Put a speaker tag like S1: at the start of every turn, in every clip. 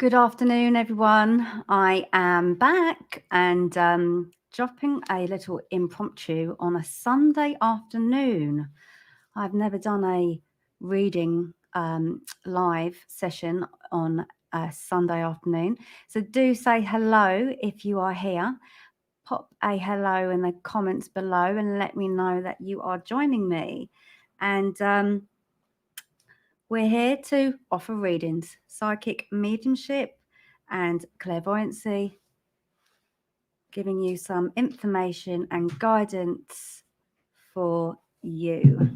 S1: Good afternoon, everyone. I am back and dropping a little impromptu on a Sunday afternoon. I've never done a reading live session on a Sunday afternoon. So do say hello if you are here. Pop a hello in the comments below and let me know that you are joining me. And we're here to offer readings, psychic mediumship and clairvoyancy, giving you some information and guidance for you.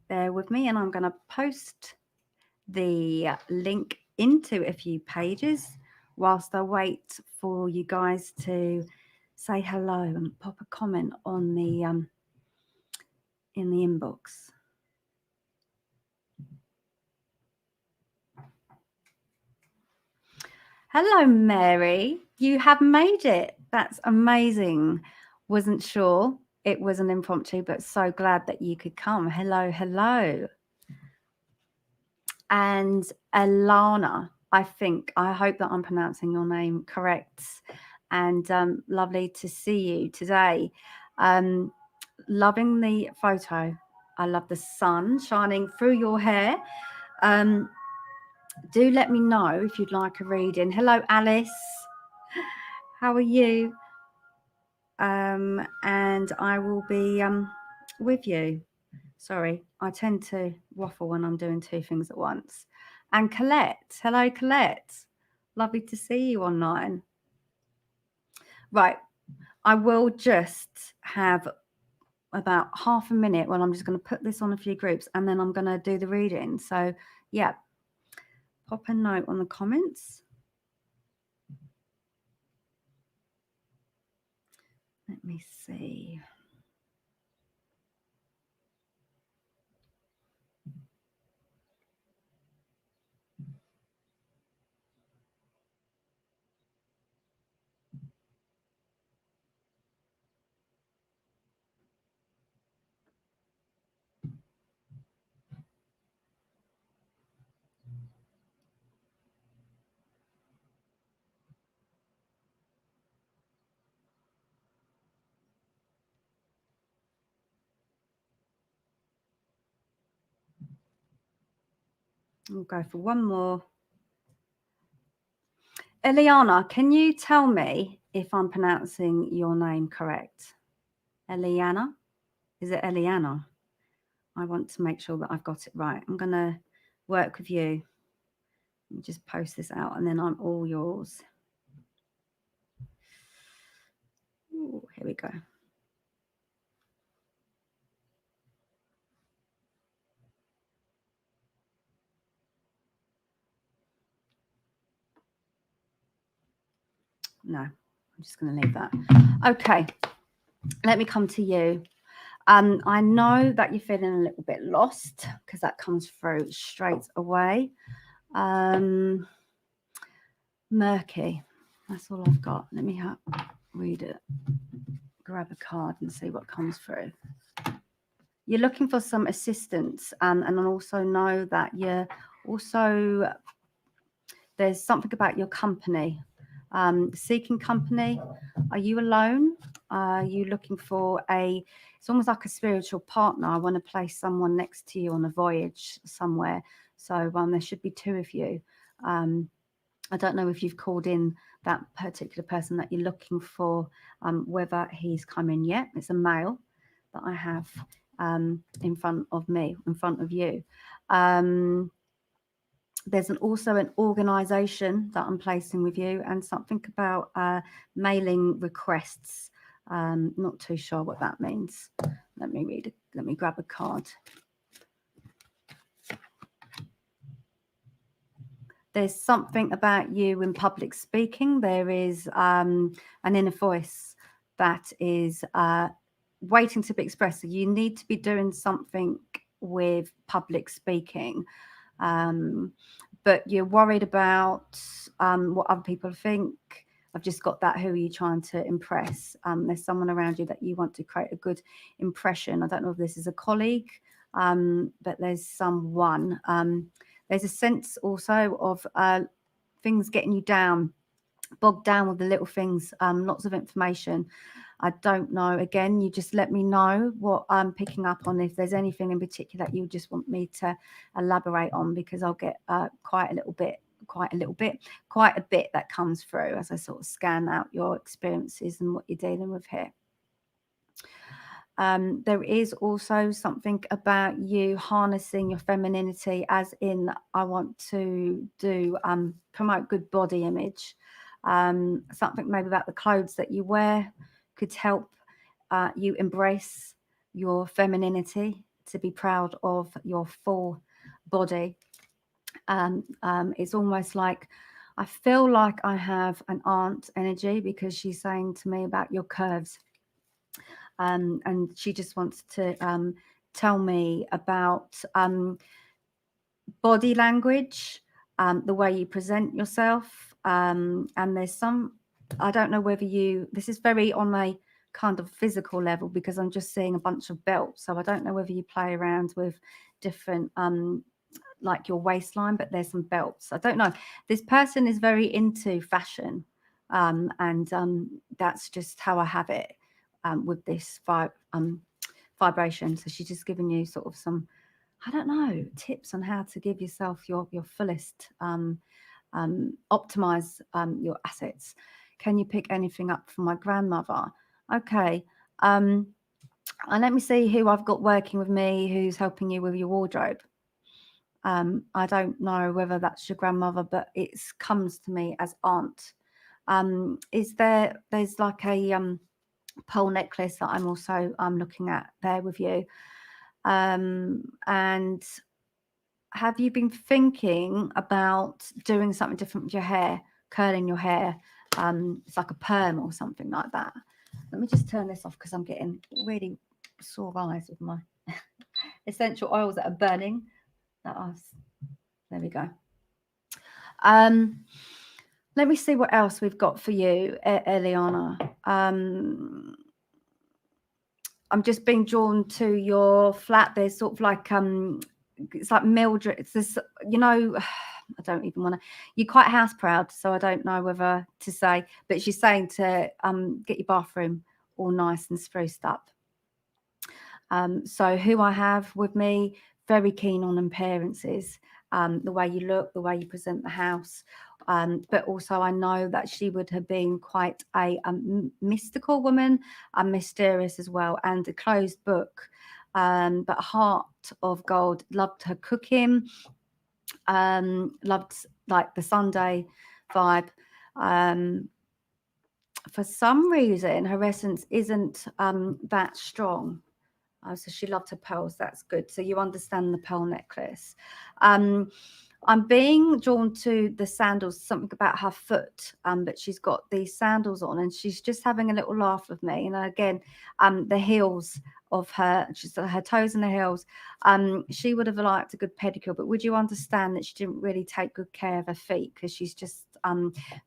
S1: Bear with me, and I'm going to post the link into a few pages whilst I wait for you guys to say hello and pop a comment on the in the inbox. Hello, Mary. You have made it. That's amazing. Wasn't sure it was an impromptu, but so glad that you could come. Hello, hello. And Alana, I hope that I'm pronouncing your name correct. And lovely to see you today. Loving the photo. I love the sun shining through your hair. Do let me know if you'd like a reading. Hello, Alice. How are you? And I will be with you. Sorry, I tend to waffle when I'm doing two things at once. And Colette. Hello, Colette. Lovely to see you online. Right, I will just have about half a minute when I'm just going to put this on a few groups and then I'm going to do the reading. So, yeah, pop a note on the comments. Let me see. We'll go for one more. Eliana, can you tell me if I'm pronouncing your name correct? Eliana? Is it Eliana? I want to make sure that I've got it right. I'm going to work with you. Let me just post this out and then I'm all yours. Ooh, here we go. No, I'm just going to leave that. Okay, let me come to you. I know that you're feeling a little bit lost because that comes through straight away. Murky. That's all I've got. Let me read it. Grab a card and see what comes through. You're looking for some assistance, and I also know that you're also there's something about your company, seeking company. Are you alone? Are you looking for it's almost like a spiritual partner. I want to place someone next to you on a voyage somewhere. So there should be two of you. I don't know if you've called in that particular person that you're looking for, whether he's come in yet. It's a male that I have in front of me, in front of you. There's also an organisation that I'm placing with you and something about mailing requests. Not too sure what that means. Let me read it. Let me grab a card. There's something about you in public speaking. There is an inner voice that is waiting to be expressed. So you need to be doing something with public speaking. But you're worried about what other people think. I've just got that. Who are you trying to impress? There's someone around you that you want to create a good impression. I don't know if this is a colleague, but there's someone. There's a sense also of things getting you down, bogged down with the little things, lots of information. I don't know. Again, you just let me know what I'm picking up on. If there's anything in particular that you just want me to elaborate on, because I'll get quite a bit that comes through as I sort of scan out your experiences and what you're dealing with here. There is also something about you harnessing your femininity, as in I want to do promote good body image. Something maybe about the clothes that you wear could help you embrace your femininity, to be proud of your full body. It's almost like I feel like I have an aunt energy, because she's saying to me about your curves. And she just wants to tell me about body language, the way you present yourself. And there's some, I don't know whether this is very on a kind of physical level, because I'm just seeing a bunch of belts. So I don't know whether you play around with different, like your waistline, but there's some belts. I don't know. This person is very into fashion. And that's just how I have it. With this vibration. So she's just giving you sort of some, I don't know, tips on how to give yourself your fullest, optimize your assets. Can you pick anything up from my grandmother? Okay. And let me see who I've got working with me, who's helping you with your wardrobe. I don't know whether that's your grandmother, but it comes to me as aunt. There's like a pearl necklace that I'm also looking at there with you. And have you been thinking about doing something different with your hair, curling your hair? It's like a perm or something like that. Let me just turn this off, because I'm getting really sore eyes with my essential oils that are burning. There we go. Let me see what else we've got for you, Eliana. I'm just being drawn to your flat. There's sort of like it's like Mildred. It's this, I don't even want to. You're quite house proud, so I don't know whether to say. But she's saying to get your bathroom all nice and spruced up. So who I have with me, very keen on appearances, the way you look, the way you present the house. But also I know that she would have been quite a mystical woman, mysterious as well, and a closed book, but a heart of gold. Loved her cooking, loved like the Sunday vibe. For some reason, her essence isn't that strong. So she loved her pearls. That's good. So you understand the pearl necklace. I'm being drawn to the sandals, something about her foot, but she's got these sandals on and she's just having a little laugh with me. And again, the heels of her, she's her toes in the heels. She would have liked a good pedicure, but would you understand that she didn't really take good care of her feet, because she's just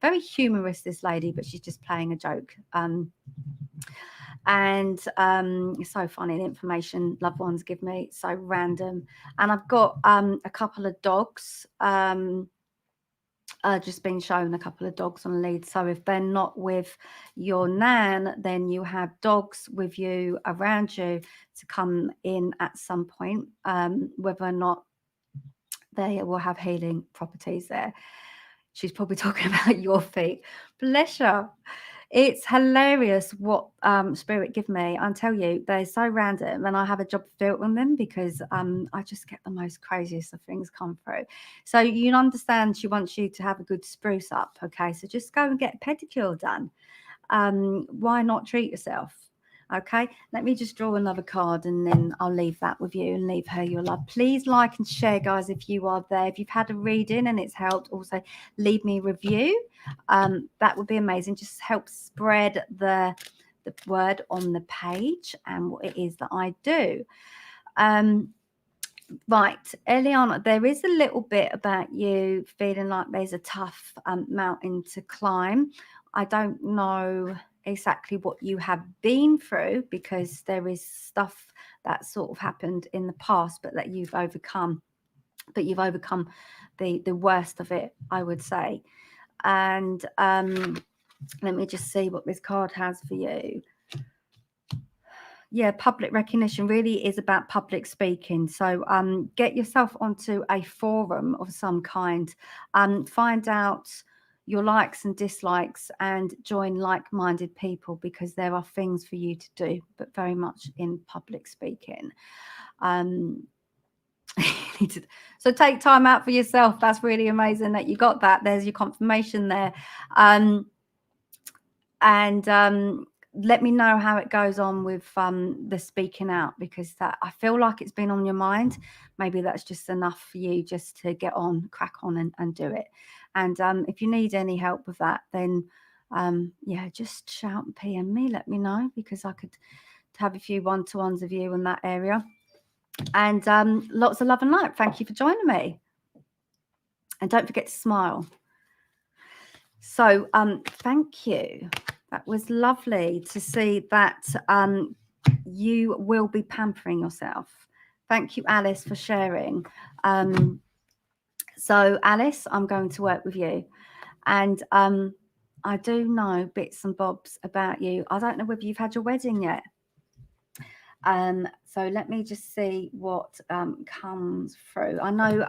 S1: very humorous, this lady, but she's just playing a joke. And it's so funny, the information loved ones give me, it's so random. And I've got a couple of dogs, just been shown a couple of dogs on lead. So if they're not with your nan, then you have dogs with you around you to come in at some point, whether or not they will have healing properties there. She's probably talking about your feet. Bless her. It's hilarious what spirit give me. I tell you, they're so random, and I have a job filtering them, because I just get the most craziest of things come through. So you understand, she wants you to have a good spruce up. Okay, so just go and get a pedicure done. Why not treat yourself? Okay, let me just draw another card and then I'll leave that with you and leave her your love. Please like and share, guys, if you are there. If you've had a reading and it's helped, also leave me a review. That would be amazing. Just help spread the word on the page and what it is that I do. Right, Eliana, there is a little bit about you feeling like there's a tough mountain to climb. I don't know exactly what you have been through, because there is stuff that sort of happened in the past, but that you've overcome. but you've overcome the worst of it, I would say. And let me just see what this card has for you. Yeah, public recognition really is about public speaking. So get yourself onto a forum of some kind, find out your likes and dislikes and join like-minded people, because there are things for you to do, but very much in public speaking. So take time out for yourself. That's really amazing that you got that. There's your confirmation there. Let me know how it goes on with the speaking out, because that, I feel like it's been on your mind. Maybe that's just enough for you just to get on, crack on and do it. And if you need any help with that, then yeah, just shout and PM me, let me know, because I could have a few one-to-ones of you in that area. And lots of love and light. Thank you for joining me. And don't forget to smile. So thank you. That was lovely to see that you will be pampering yourself. Thank you, Alice, for sharing. So, Alice, I'm going to work with you. And I do know bits and bobs about you. I don't know whether you've had your wedding yet. So let me just see what comes through. I know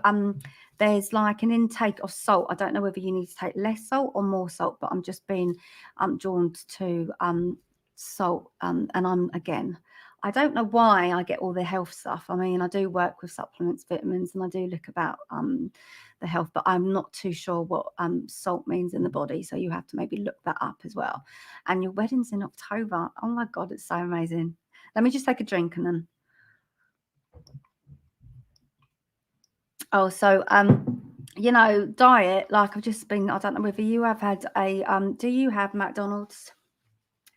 S1: there's like an intake of salt. I don't know whether you need to take less salt or more salt, but I'm just being drawn to salt. And I don't know why I get all the health stuff. I mean, I do work with supplements, vitamins, and I do look about the health, but I'm not too sure what salt means in the body. So you have to maybe look that up as well. And your wedding's in October. Oh my God, it's so amazing. Let me just take a drink and then. Oh, so you know, diet, like I've just been, I don't know whether you have had a do you have McDonald's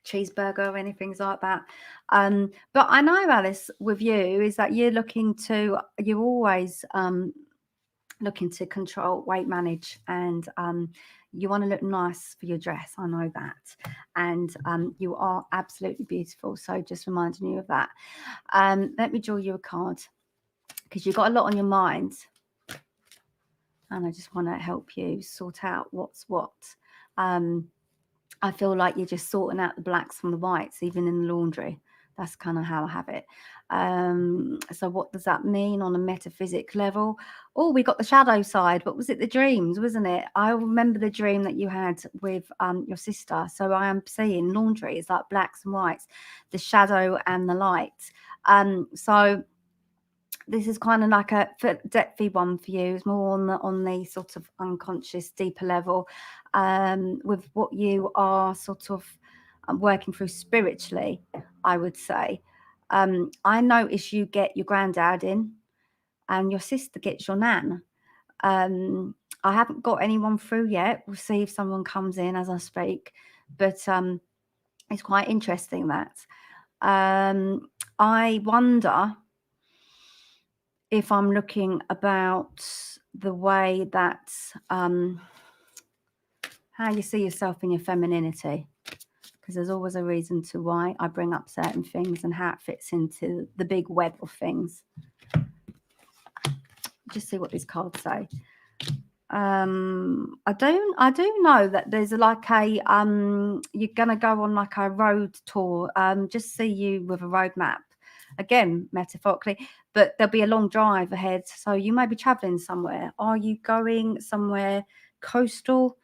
S1: cheeseburger or anything like that? But I know, Alice, with you is that you're always looking to control, weight manage, and you want to look nice for your dress. I know that. And you are absolutely beautiful. So just reminding you of that. Let me draw you a card, because you've got a lot on your mind. And I just want to help you sort out what's what. I feel like you're just sorting out the blacks from the whites, even in the laundry. That's kind of how I have it. So what does that mean on a metaphysic level? Oh, we got the shadow side. What was it? The dreams, wasn't it? I remember the dream that you had with your sister. So I am seeing laundry is like blacks and whites, the shadow and the light. So this is kind of like a depthy one for you. It's more on the sort of unconscious, deeper level, with what you are sort of working through spiritually, I would say. I notice you get your granddad in, and your sister gets your nan. I haven't got anyone through yet. We'll see if someone comes in as I speak, but it's quite interesting that. I wonder if I'm looking about the way that how you see yourself in your femininity, because there's always a reason to why I bring up certain things and how it fits into the big web of things. Just see what these cards say. I do know that there's like a you're gonna go on like a road tour. Just see you with a road map, again metaphorically, but there'll be a long drive ahead, so you may be traveling somewhere. Are you going somewhere coastal,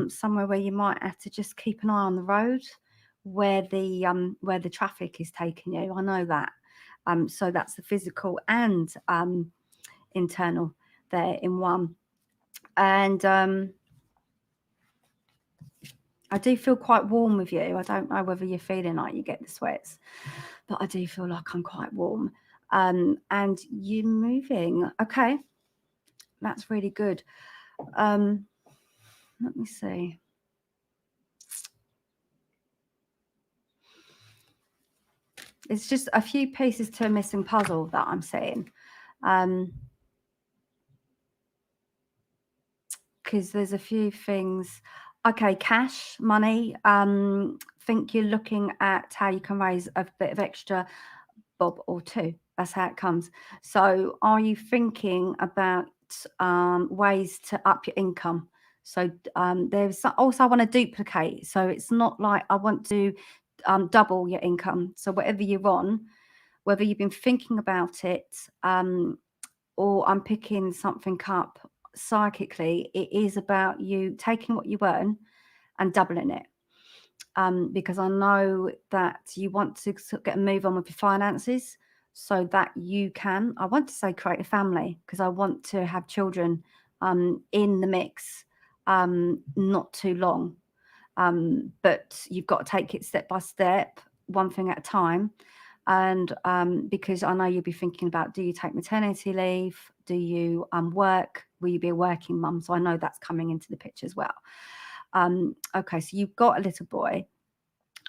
S1: somewhere where you might have to just keep an eye on the road, where the traffic is taking you? I know that. So that's the physical and internal there in one. And I do feel quite warm with you. I don't know whether you're feeling like you get the sweats, but I do feel like I'm quite warm. And you're moving. Okay, that's really good. Let me see. It's just a few pieces to a missing puzzle that I'm seeing. Because there's a few things. Okay, cash, money. Think you're looking at how you can raise a bit of extra bob or two. That's how it comes. So are you thinking about ways to up your income? So there's also, I want to duplicate. So it's not like I want to double your income. So whatever you're on, whether you've been thinking about it or I'm picking something up psychically, it is about you taking what you earn and doubling it. Because I know that you want to get a move on with your finances so that you can, I want to say create a family, because I want to have children in the mix not too long. But you've got to take it step by step, one thing at a time. And because I know you'll be thinking about, do you take maternity leave? Do you work? Will you be a working mum? So I know that's coming into the picture as well. Okay, so you've got a little boy.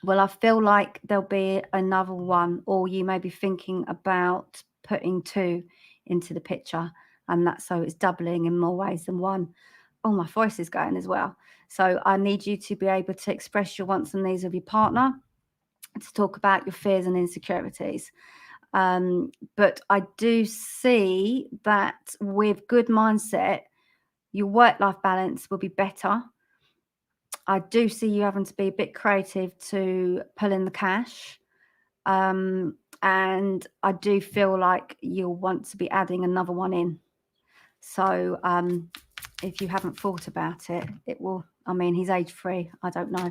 S1: Well, I feel like there'll be another one, or you may be thinking about putting two into the picture, and that's so it's doubling in more ways than one. Oh, my voice is going as well. So I need you to be able to express your wants and needs of your partner, to talk about your fears and insecurities. But I do see that with good mindset, your work-life balance will be better. I do see you having to be a bit creative to pull in the cash. And I do feel like you'll want to be adding another one in. So if you haven't thought about it, it will, I mean, he's age 3. I don't know.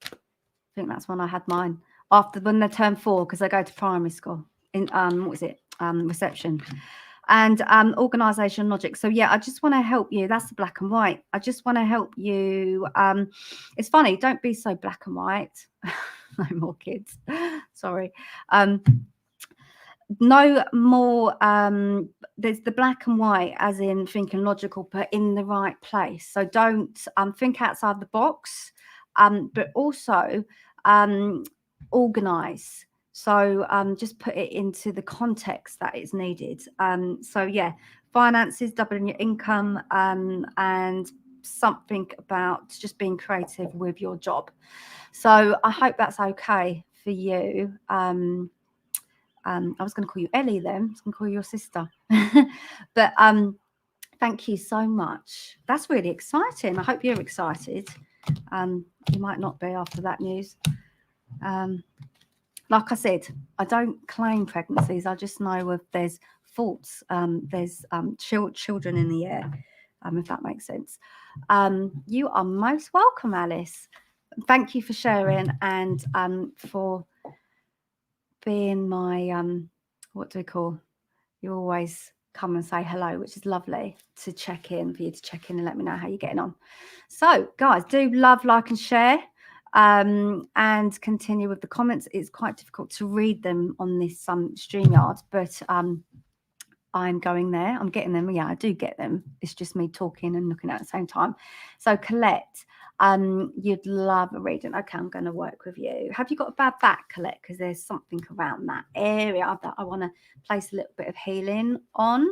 S1: I think that's when I had mine. After when they turn 4, because they go to primary school in, what was it? Reception. And organization logic. So yeah, I just want to help you. That's the black and white. I just want to help you. It's funny, don't be so black and white. No more kids. Sorry. No more there's the black and white, as in thinking logical, but in the right place. So don't think outside the box, but also organize. So just put it into the context that is needed. So yeah, finances, doubling your income, and something about just being creative with your job. So I hope that's okay for you. I was going to call you Ellie then. I was going to call you your sister. But thank you so much. That's really exciting. I hope you're excited. You might not be after that news. Like I said, I don't claim pregnancies. I just know if there's faults, there's children in the air, if that makes sense. You are most welcome, Alice. Thank you for sharing and for being my, what do we call? You always come and say hello, which is lovely to check in, for you to check in and let me know how you're getting on. So guys, do love, like and share. And continue with the comments. It's quite difficult to read them on this StreamYard, but I'm going there. I'm getting them. Yeah, I do get them. It's just me talking and looking at the same time. So Colette, you'd love a reading. Okay, I'm going to work with you. Have you got a bad back, Colette? Because there's something around that area that I want to place a little bit of healing on.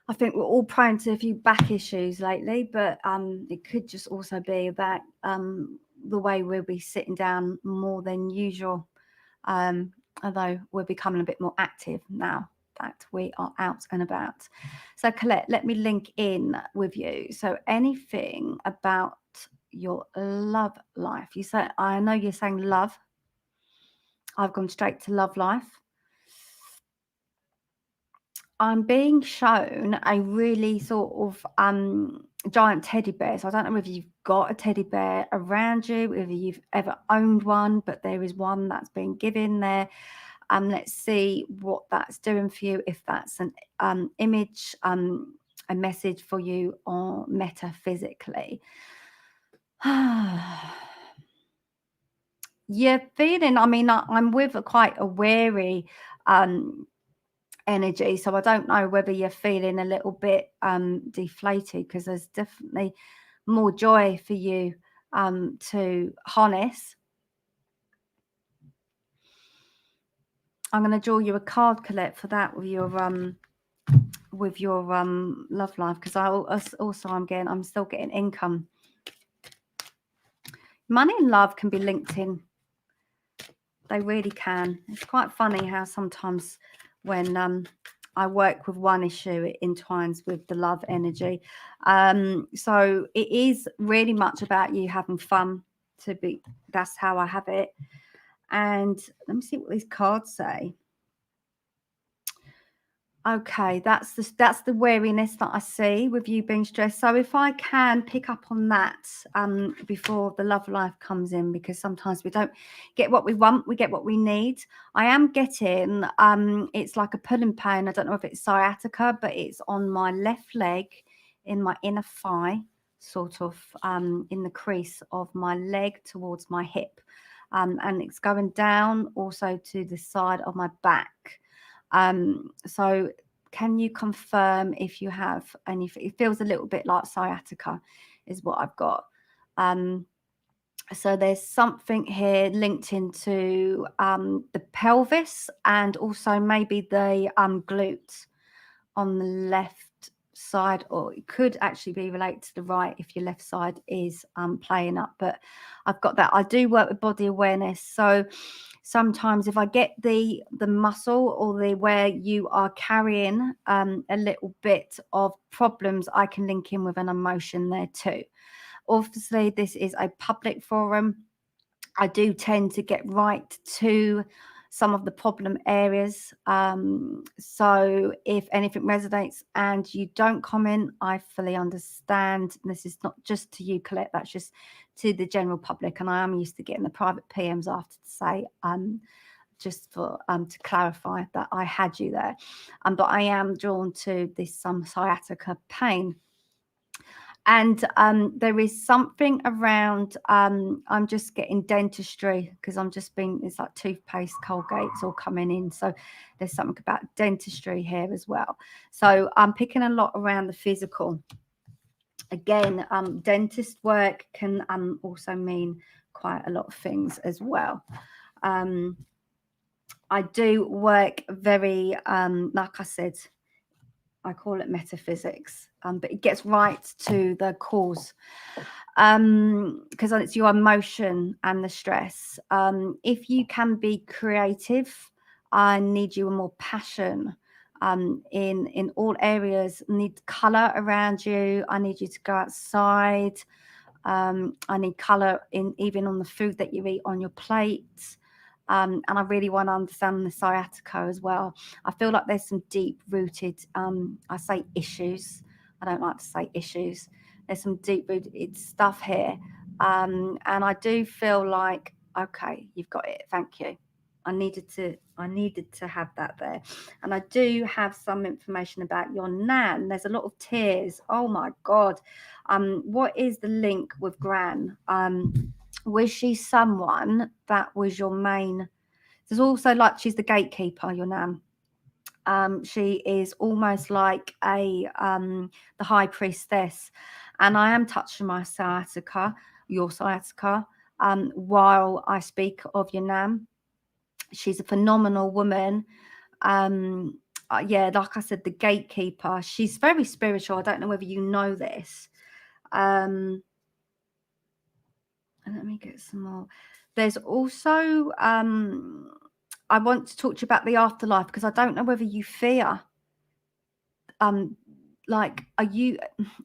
S1: I think we're all prone to a few back issues lately, but it could just also be that the way we'll be sitting down more than usual, although we're becoming a bit more active now that we are out and about. So Colette, let me link in with you. So anything about your love life? You say, I know you're saying love. I've gone straight to love life. I'm being shown a really sort of giant teddy bear. So I don't know whether you've got a teddy bear around you, whether you've ever owned one, but there is one that's been given there. Let's see what that's doing for you. If that's an image, a message for you, or metaphysically. You're feeling, I mean, I'm with quite a wary energy, so I don't know whether you're feeling a little bit deflated, because there's definitely more joy for you to harness. I'm going to draw you a card, Colette, for that with your love life, because I'm still getting income. Money and love can be linked in. They really can. It's quite funny how sometimes when I work with one issue, it entwines with the love energy. So it is really much about you having fun. That's how I have it. And let me see what these cards say. Okay, that's the weariness that I see with you being stressed. So if I can pick up on that before the love life comes in, because sometimes we don't get what we want, we get what we need. I am getting it's like a pulling pain. I don't know if it's sciatica, but it's on my left leg, in my inner thigh, sort of in the crease of my leg towards my hip, and it's going down also to the side of my back. So can you confirm if you have any? It feels a little bit like sciatica is what I've got. So there's something here linked into the pelvis and also maybe the glutes on the left side, or it could actually be related to the right if your left side is playing up. But I've got that. I do work with body awareness, so sometimes if I get the muscle or the where you are carrying a little bit of problems, I can link in with an emotion there too. Obviously, this is a public forum. I do tend to get right to some of the problem areas. So if anything resonates and you don't comment, I fully understand. This is not just to you, Colette, that's just to the general public. And I am used to getting the private PMs after to say, just for to clarify that I had you there. But I am drawn to this sciatica pain. And there is something around, I'm just getting dentistry because I'm just being, it's like toothpaste, Colgate's all coming in. So there's something about dentistry here as well. So I'm picking a lot around the physical. Again, dentist work can also mean quite a lot of things as well. I do work very, like I said, I call it metaphysics, but it gets right to the cause, because it's your emotion and the stress. If you can be creative, I need you with more passion in all areas. I need color around you. I need you to go outside. I need color even on the food that you eat on your plate. And I really want to understand the sciatica as well. I feel like there's some deep rooted, I say issues. I don't like to say issues. There's some deep rooted stuff here. And I do feel like, okay, you've got it. Thank you. I needed to have that there. And I do have some information about your nan. There's a lot of tears. Oh my God. What is the link with Gran? Was she someone that was your main? There's also like she's the gatekeeper, your nan. She is almost like the high priestess, and I am touching my sciatica, your sciatica, while I speak of your nan. She's a phenomenal woman. Yeah, like I said, the gatekeeper. She's very spiritual. I don't know whether you know this. Let me get some more. There's also, I want to talk to you about the afterlife because I don't know whether you fear, like,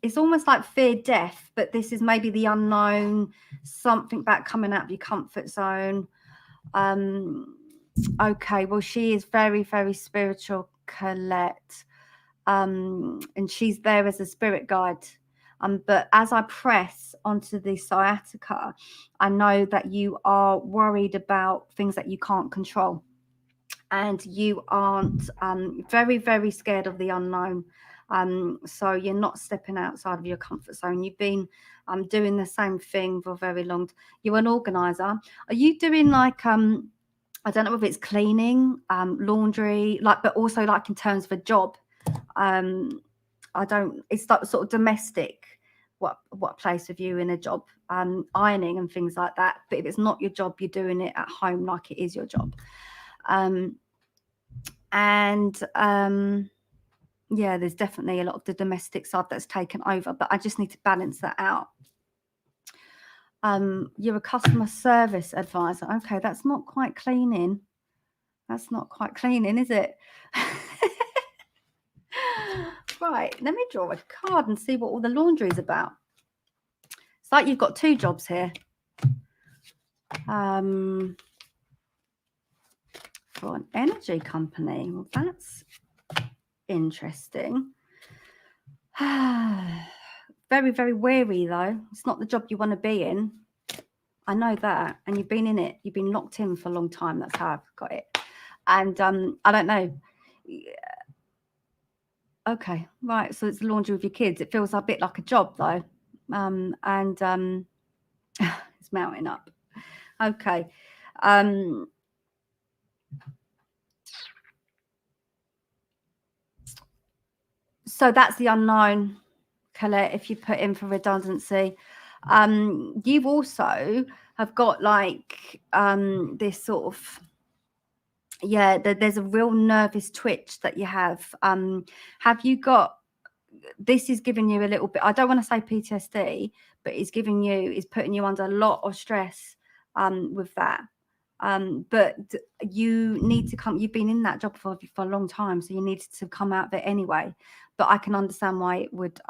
S1: it's almost like fear death, but this is maybe the unknown, something about coming out of your comfort zone. Okay, well, she is very, very spiritual, Colette, and she's there as a spirit guide. But as I press onto the sciatica, I know that you are worried about things that you can't control. And you aren't very, very scared of the unknown. So you're not stepping outside of your comfort zone. You've been doing the same thing for very long. You're an organizer. Are you doing like, I don't know if it's cleaning, laundry, like, but also like in terms of a job? It's like sort of domestic, what place with you in a job, ironing and things like that. But if it's not your job, you're doing it at home like it is your job. Yeah, there's definitely a lot of the domestic side that's taken over, but I just need to balance that out. You're a customer service advisor. Okay, that's not quite cleaning. That's not quite cleaning, is it? Right, let me draw a card and see what all the laundry is about. It's like you've got two jobs here. For an energy company. Well, that's interesting. Very, very weary, though. It's not the job you want to be in. I know that. And you've been in it. You've been locked in for a long time. That's how I've got it. And I don't know. Okay, right. So it's laundry with your kids. It feels a bit like a job, though. It's mounting up. Okay. So that's the unknown, Colette, if you put in for redundancy. You've also have got like this sort of, yeah, there's a real nervous twitch that you have. Have you got, this is giving you a little bit, I don't want to say PTSD, but it's putting you under a lot of stress with that. But you need to come, you've been in that job for a long time, so you need to come out of it anyway. But I can understand why it would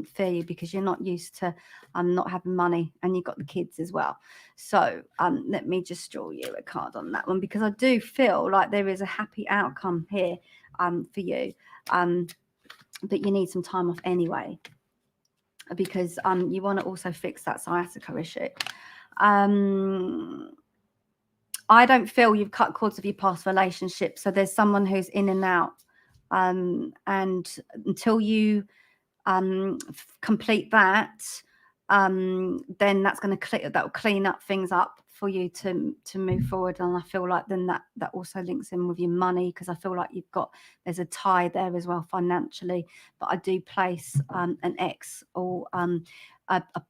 S1: fear you, because you're not used to not having money, and you've got the kids as well. So let me just draw you a card on that one, because I do feel like there is a happy outcome here for you, but you need some time off anyway, because you want to also fix that sciatica issue. I don't feel you've cut cords with your past relationship, so there's someone who's in and out, and until you complete that, then that's going to that will clean up things up for you to move forward. And I feel like then that also links in with your money, because I feel like there's a tie there as well financially. But I do place an ex or a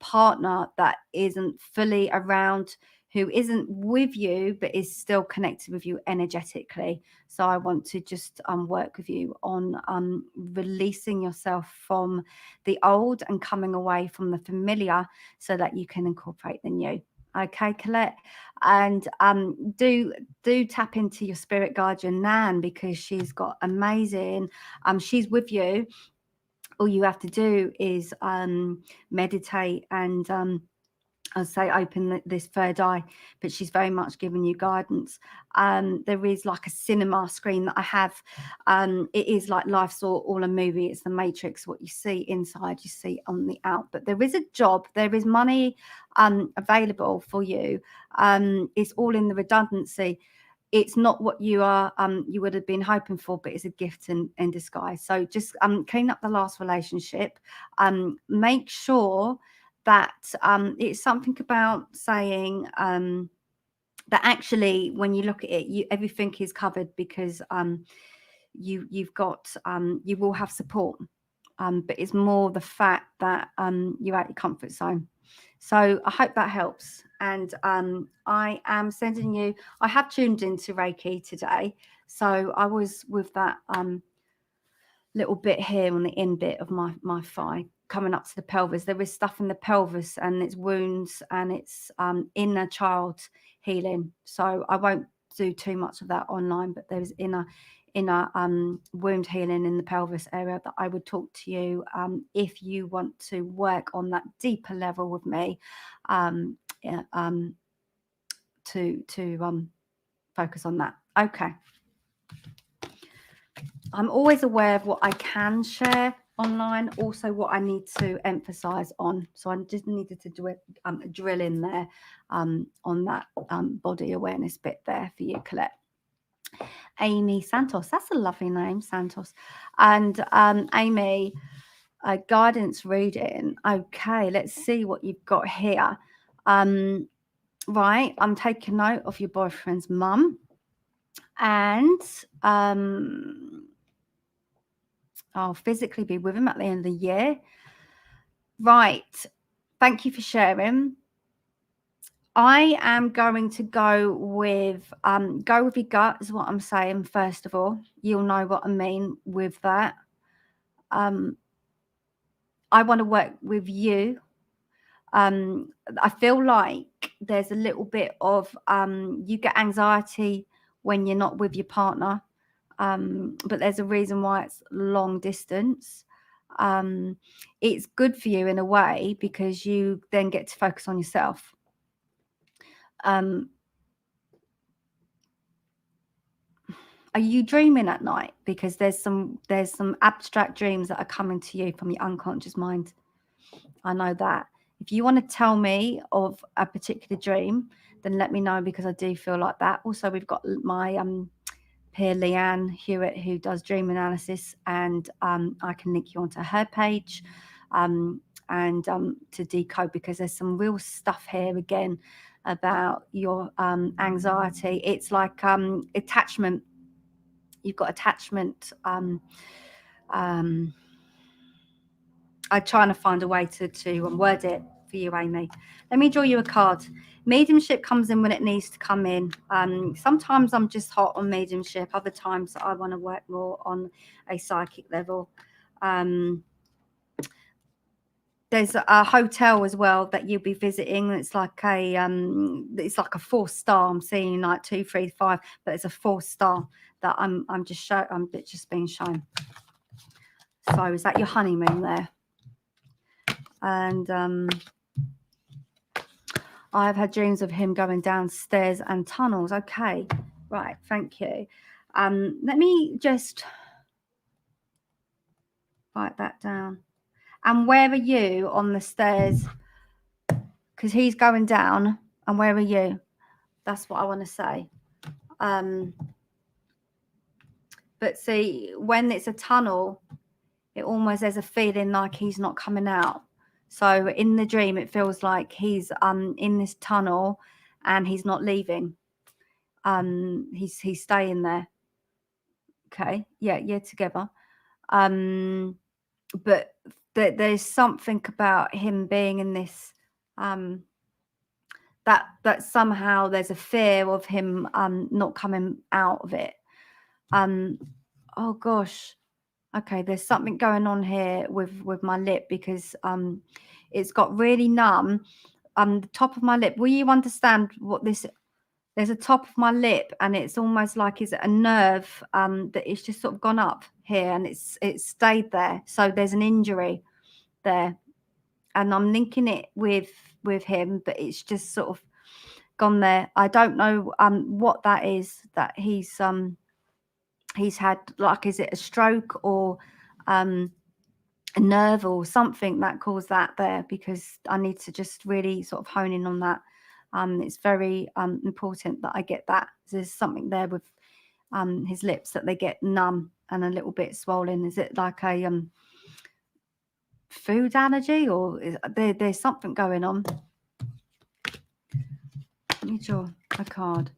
S1: partner that isn't fully around, who isn't with you but is still connected with you energetically. So I want to just work with you on releasing yourself from the old and coming away from the familiar, so that you can incorporate the new. Okay, Colette, and do tap into your spirit guardian Nan, because she's got amazing. She's with you. All you have to do is meditate and I'll say open this third eye, but she's very much giving you guidance. There is like a cinema screen that I have. It is like life's all a movie. It's the Matrix. What you see inside, you see on the out. But there is a job. There is money available for you. It's all in the redundancy. It's not what you would have been hoping for, but it's a gift in disguise. So just clean up the last relationship. Make sure that it's something about saying that actually when you look at it, everything is covered, because you've got you will have support, but it's more the fact that you're out your comfort zone. So I hope that helps. And I am sending you, I have tuned into Reiki today, so I was with that little bit here on the in bit of my thigh coming up to the pelvis. There is stuff in the pelvis, and it's wounds, and it's inner child healing. So I won't do too much of that online, but there's inner wound healing in the pelvis area that I would talk to you if you want to work on that deeper level with me, to focus on that. Okay. I'm always aware of what I can share online, also what I need to emphasize on. So I just needed to drill in there on that body awareness bit there for you, Colette. Amy Santos, that's a lovely name, Santos. And Amy, guidance reading. Okay, let's see what you've got here. Right, I'm taking note of your boyfriend's mum, and I'll physically be with him at the end of the year. Right. Thank you for sharing. I am going to go with your gut is what I'm saying. First of all, you'll know what I mean with that. I want to work with you. I feel like there's a little bit of you get anxiety when you're not with your partner, but there's a reason why it's long distance. It's good for you in a way because you then get to focus on yourself. Are you dreaming at night? Because there's some abstract dreams that are coming to you from your unconscious mind. I know that. If you want to tell me of a particular dream, then let me know, because I do feel like that. Also, we've got my peer Leanne Hewitt, who does dream analysis, and I can link you onto her page and to decode, because there's some real stuff here again about your anxiety. It's like attachment. You've got attachment. I'm trying to find a way to word it for you, Amy. Let me draw you a card. Mediumship comes in when it needs to come in. Sometimes I'm just hot on mediumship. Other times I want to work more on a psychic level. There's a hotel as well that you'll be visiting. It's like a 4-star. I'm seeing like 2, 3, 5, but it's a 4-star that I'm just being shown. So is that your honeymoon there? And I've had dreams of him going downstairs and tunnels. Okay, right, thank you. Let me just write that down. And where are you on the stairs? Because he's going down. And where are you? That's what I want to say. But see, when it's a tunnel, there's a feeling like he's not coming out. So in the dream, it feels like he's in this tunnel and he's not leaving. He's staying there. Okay, yeah, together. But there's something about him being in this that somehow there's a fear of him not coming out of it. Oh gosh. Okay, there's something going on here with my lip, because it's got really numb. The top of my lip. Will you understand what this? There's a top of my lip, and it's almost like it's a nerve that it's just sort of gone up here, and it's stayed there. So there's an injury there, and I'm linking it with him, but it's just sort of gone there. I don't know what that is that he's had. Like, is it a stroke or a nerve or something that caused that there? Because I need to just really sort of hone in on that. It's very important that I get that. There's something there with his lips that they get numb and a little bit swollen. Is it like a food allergy, or there's something going on? Let me draw a card.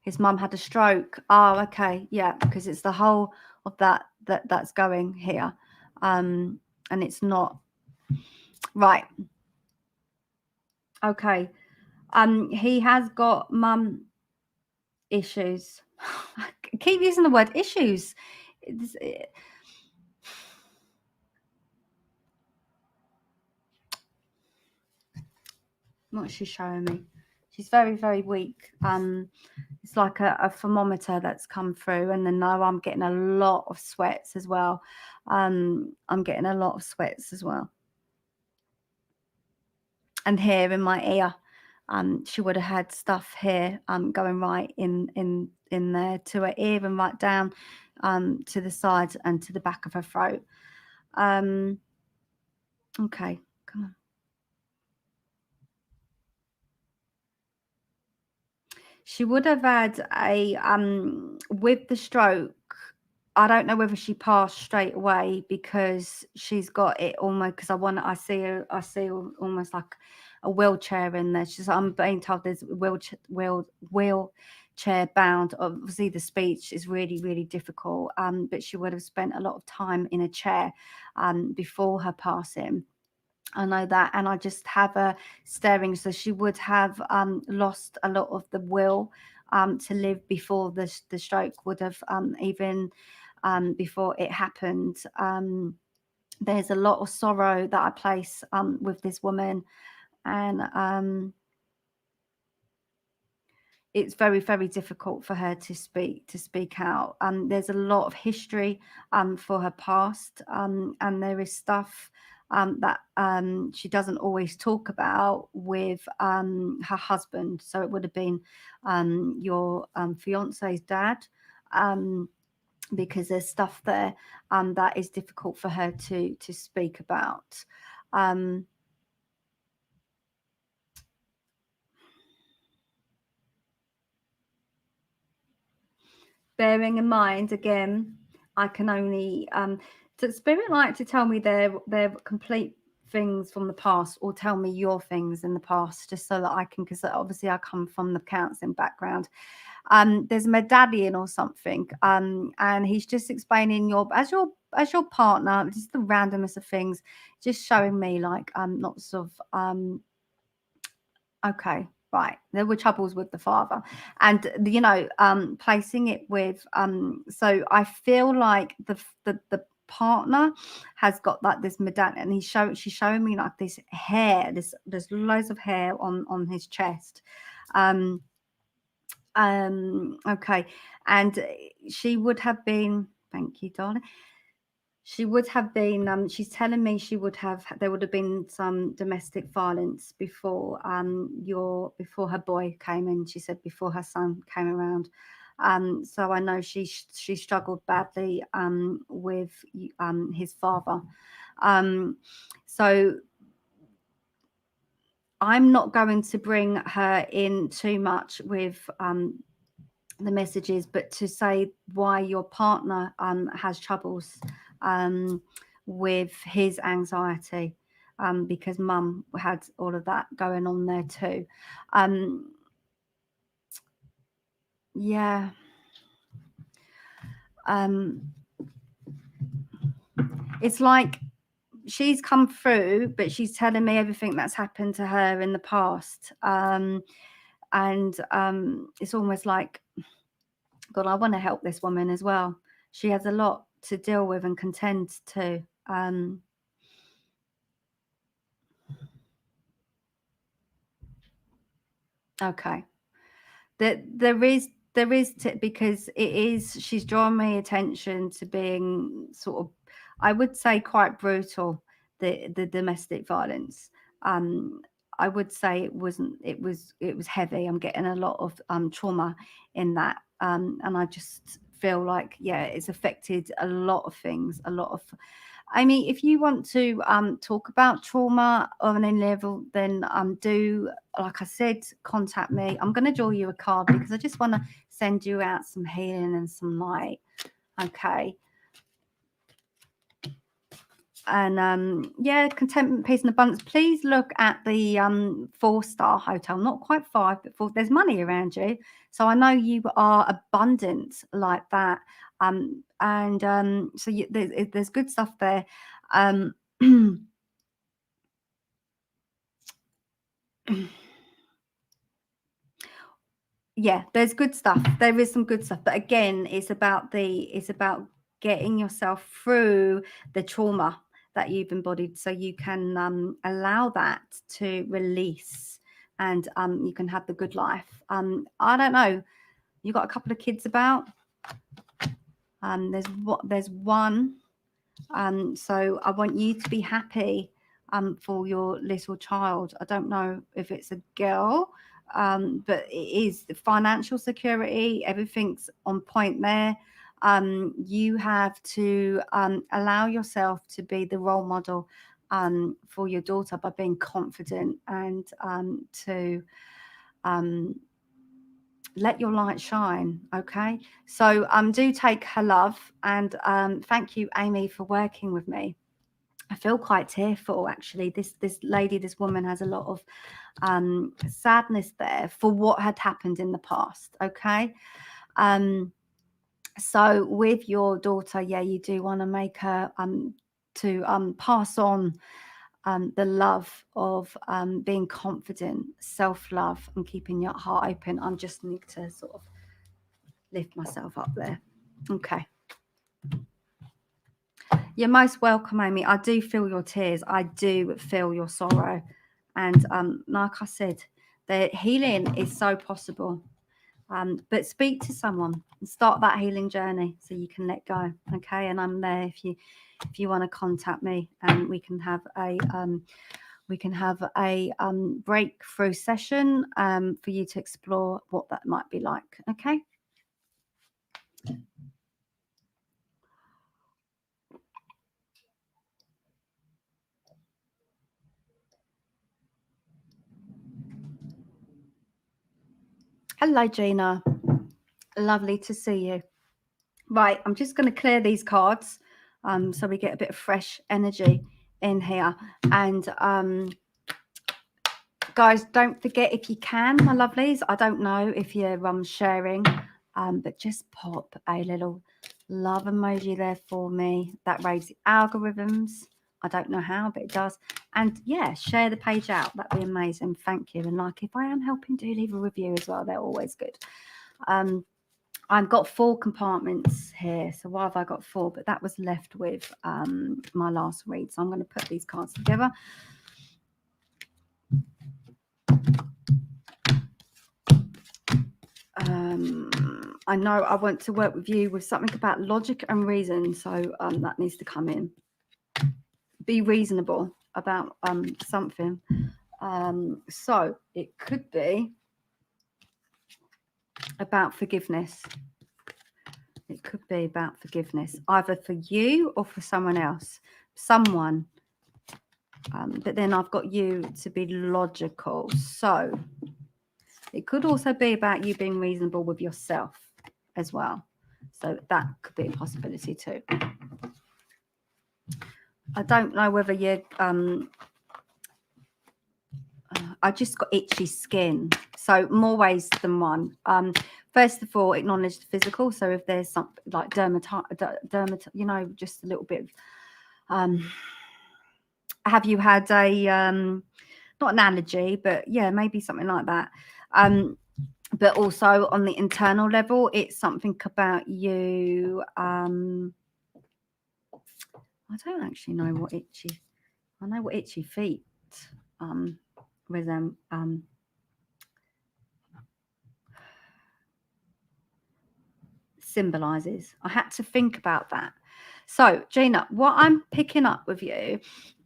S1: His mum had a stroke. Oh, okay, yeah, because it's the whole of that's going here, and it's not right. Okay, he has got mum issues. I keep using the word issues. What's she showing me? She's very, very weak. It's like a thermometer that's come through, and then now I'm getting a lot of sweats as well. I'm getting a lot of sweats as well. And here in my ear, she would have had stuff here going right in there to her ear, and right down to the sides and to the back of her throat. Okay, come on. She would have had a with the stroke. I don't know whether she passed straight away, because she's got it almost, because I see almost like a wheelchair in there. I'm being told there's wheelchair bound. Obviously the speech is really, really difficult, but she would have spent a lot of time in a chair before her passing. I know that, and I just have her staring. So she would have lost a lot of the will to live before the stroke would have even before it happened. There's a lot of sorrow that I place with this woman. and it's very, very difficult for her to speak out. There's a lot of history for her past, and there is stuff that she doesn't always talk about with her husband. So it would have been your fiance's dad, because there's stuff there that is difficult for her to speak about. Bearing in mind, again, I can only to spirit like to tell me their complete things from the past, or tell me your things in the past, just so that I can, because obviously I come from the counseling background. There's a medallion or something, and he's just explaining as your partner, just the randomness of things, just showing me like lots of okay, right, there were troubles with the father, and placing it with so I feel like the partner has got like this medallion, and she's showing me like this hair, there's loads of hair on his chest. Okay, and she would have been, thank you, darling. She would have been, she's telling me there would have been some domestic violence before before her boy came in. She said before her son came around. So I know she struggled badly with his father. So I'm not going to bring her in too much with the messages, but to say why your partner has troubles with his anxiety, because mum had all of that going on there too. Yeah. It's like she's come through, but she's telling me everything that's happened to her in the past. And it's almost like, God, I want to help this woman as well. She has a lot to deal with and contend to. Okay. There is because she's drawn my attention to being sort of, I would say, quite brutal, the domestic violence. I would say it was heavy. I'm getting a lot of trauma in that, and I just feel like, yeah, it's affected a lot of things, I mean, if you want to talk about trauma on any level, then do, like I said, contact me. I'm going to draw you a card because I just want to send you out some healing and some light. Okay. And yeah, contentment, peace, and abundance. Please look at the 4-star hotel, not quite 5, but 4. There's money around you, so I know you are abundant like that. So there's good stuff there. Yeah, there's good stuff. There is some good stuff, but again, it's about getting yourself through the trauma that you've embodied, so you can allow that to release, and you can have the good life. I don't know, you got a couple of kids about. There's one. So I want you to be happy for your little child. I don't know if it's a girl, but it is the financial security. Everything's on point there. You have to allow yourself to be the role model for your daughter by being confident, and to let your light shine. Okay, so do take her love, and thank you, Amy, for working with me. I feel quite tearful, actually. This lady, this woman, has a lot of sadness there for what had happened in the past. Okay, so with your daughter, yeah, you do want to make her to pass on the love of being confident, self-love, and keeping your heart open. I just need to sort of lift myself up there. Okay. You're most welcome, Amy. I do feel your tears. I do feel your sorrow. And like I said, the healing is so possible. But speak to someone and start that healing journey so you can let go. Okay, and I'm there if you want to contact me, and we can have a breakthrough session for you to explore what that might be like. Okay. Hello, Gina. Lovely to see you. Right, I'm just going to clear these cards so we get a bit of fresh energy in here. And guys, don't forget, if you can, my lovelies, I don't know if you're sharing, but just pop a little love emoji there for me. That raves the algorithms. I don't know how, but it does. And yeah, share the page out. That'd be amazing. Thank you. And like, if I am helping, do leave a review as well. They're always good. I've got 4 compartments here. So why have I got 4? But that was left with my last read. So I'm going to put these cards together. I know I want to work with you with something about logic and reason. So that needs to come in. Be reasonable about something. So it could be about forgiveness. It could be about forgiveness, either for you or for someone else, someone. But then I've got you to be logical. So it could also be about you being reasonable with yourself as well. So that could be a possibility too. I don't know whether you I just got itchy skin. So more ways than one. First of all, acknowledge the physical. So if there's something like dermat, you know, just a little bit of, have you had a not an allergy, but yeah, maybe something like that. But also on the internal level, it's something about you. I don't actually know what itchy. I know what itchy feet with them. Symbolizes. I had to think about that. So, Gina, what I'm picking up with you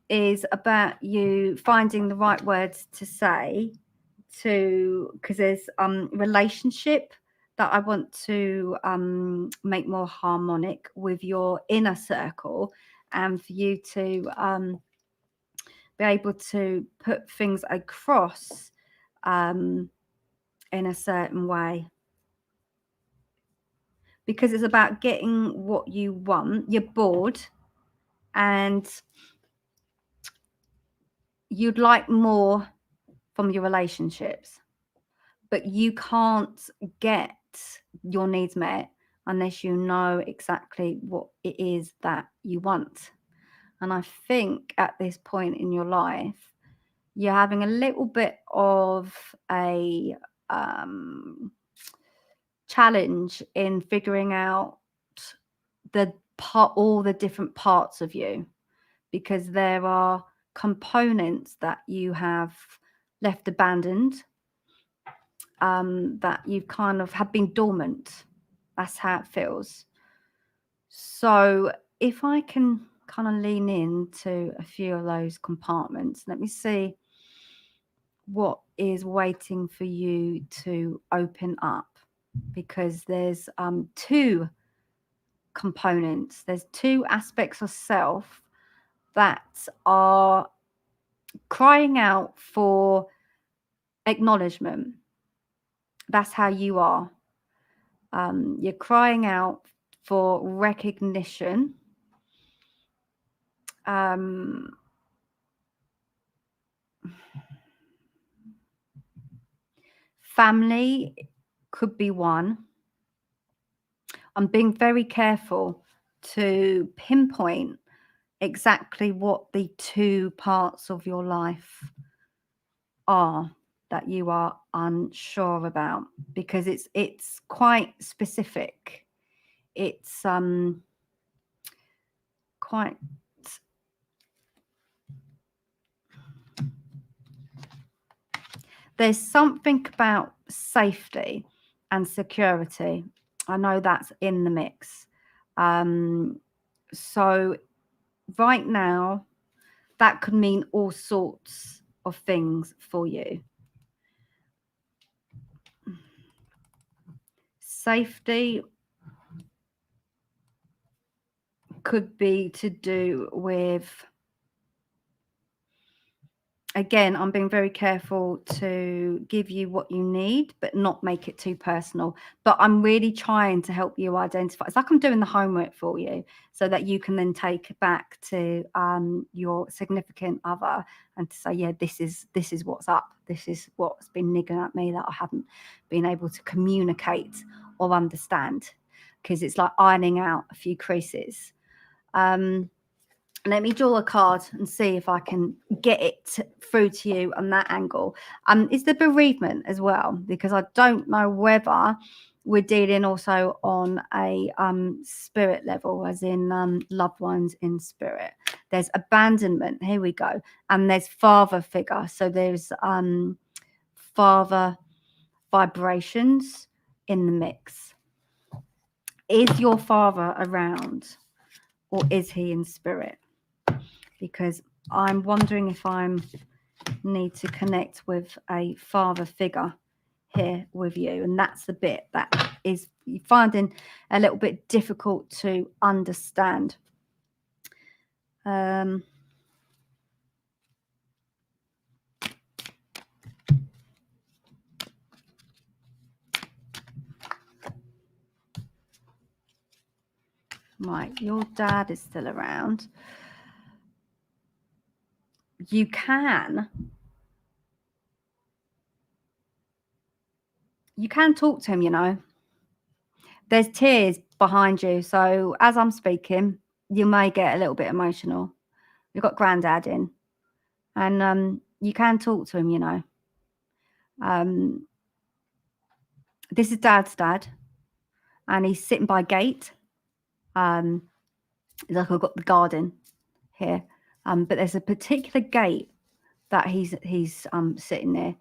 S1: is about you finding the right words to say to, because there's relationship that I want to make more harmonic with your inner circle, and for you to be able to put things across in a certain way. Because it's about getting what you want. You're bored and you'd like more from your relationships, but you can't get your needs met unless you know exactly what it is that you want. And I think at this point in your life, you're having a little bit of a challenge in figuring out all the different parts of you, because there are components that you have left abandoned, that you kind of have been dormant. That's how it feels. So if I can kind of lean into a few of those compartments, let me see what is waiting for you to open up, because there's 2 components. There's 2 aspects of self that are crying out for acknowledgement. That's how you are. You're crying out for recognition. Family could be one. I'm being very careful to pinpoint exactly what the 2 parts of your life are that you are unsure about, because it's quite specific. It's quite there's something about safety and security. I know that's in the mix. So right now, that could mean all sorts of things for you. Safety could be to do with, again, I'm being very careful to give you what you need, but not make it too personal. But I'm really trying to help you identify. It's like I'm doing the homework for you so that you can then take it back to your significant other and to say, yeah, this is what's up. This is what's been niggling at me that I haven't been able to communicate or understand, because it's like ironing out a few creases. Let me draw a card and see if I can get it through to you on that angle. Is the bereavement as well, because I don't know whether we're dealing also on a spirit level, as in loved ones in spirit. There's abandonment, here we go, and there's father figure. So there's father vibrations in the mix. Is your father around, or is he in spirit? Because I'm wondering if I need to connect with a father figure here with you. And that's the bit that is you're finding a little bit difficult to understand. Right, your dad is still around. You can talk to him, you know. There's tears behind you. So as I'm speaking, you may get a little bit emotional. You've got granddad in. And you can talk to him, you know. This is dad's dad. And he's sitting by a gate. Like I've got the garden here. But there's a particular gate that he's sitting there.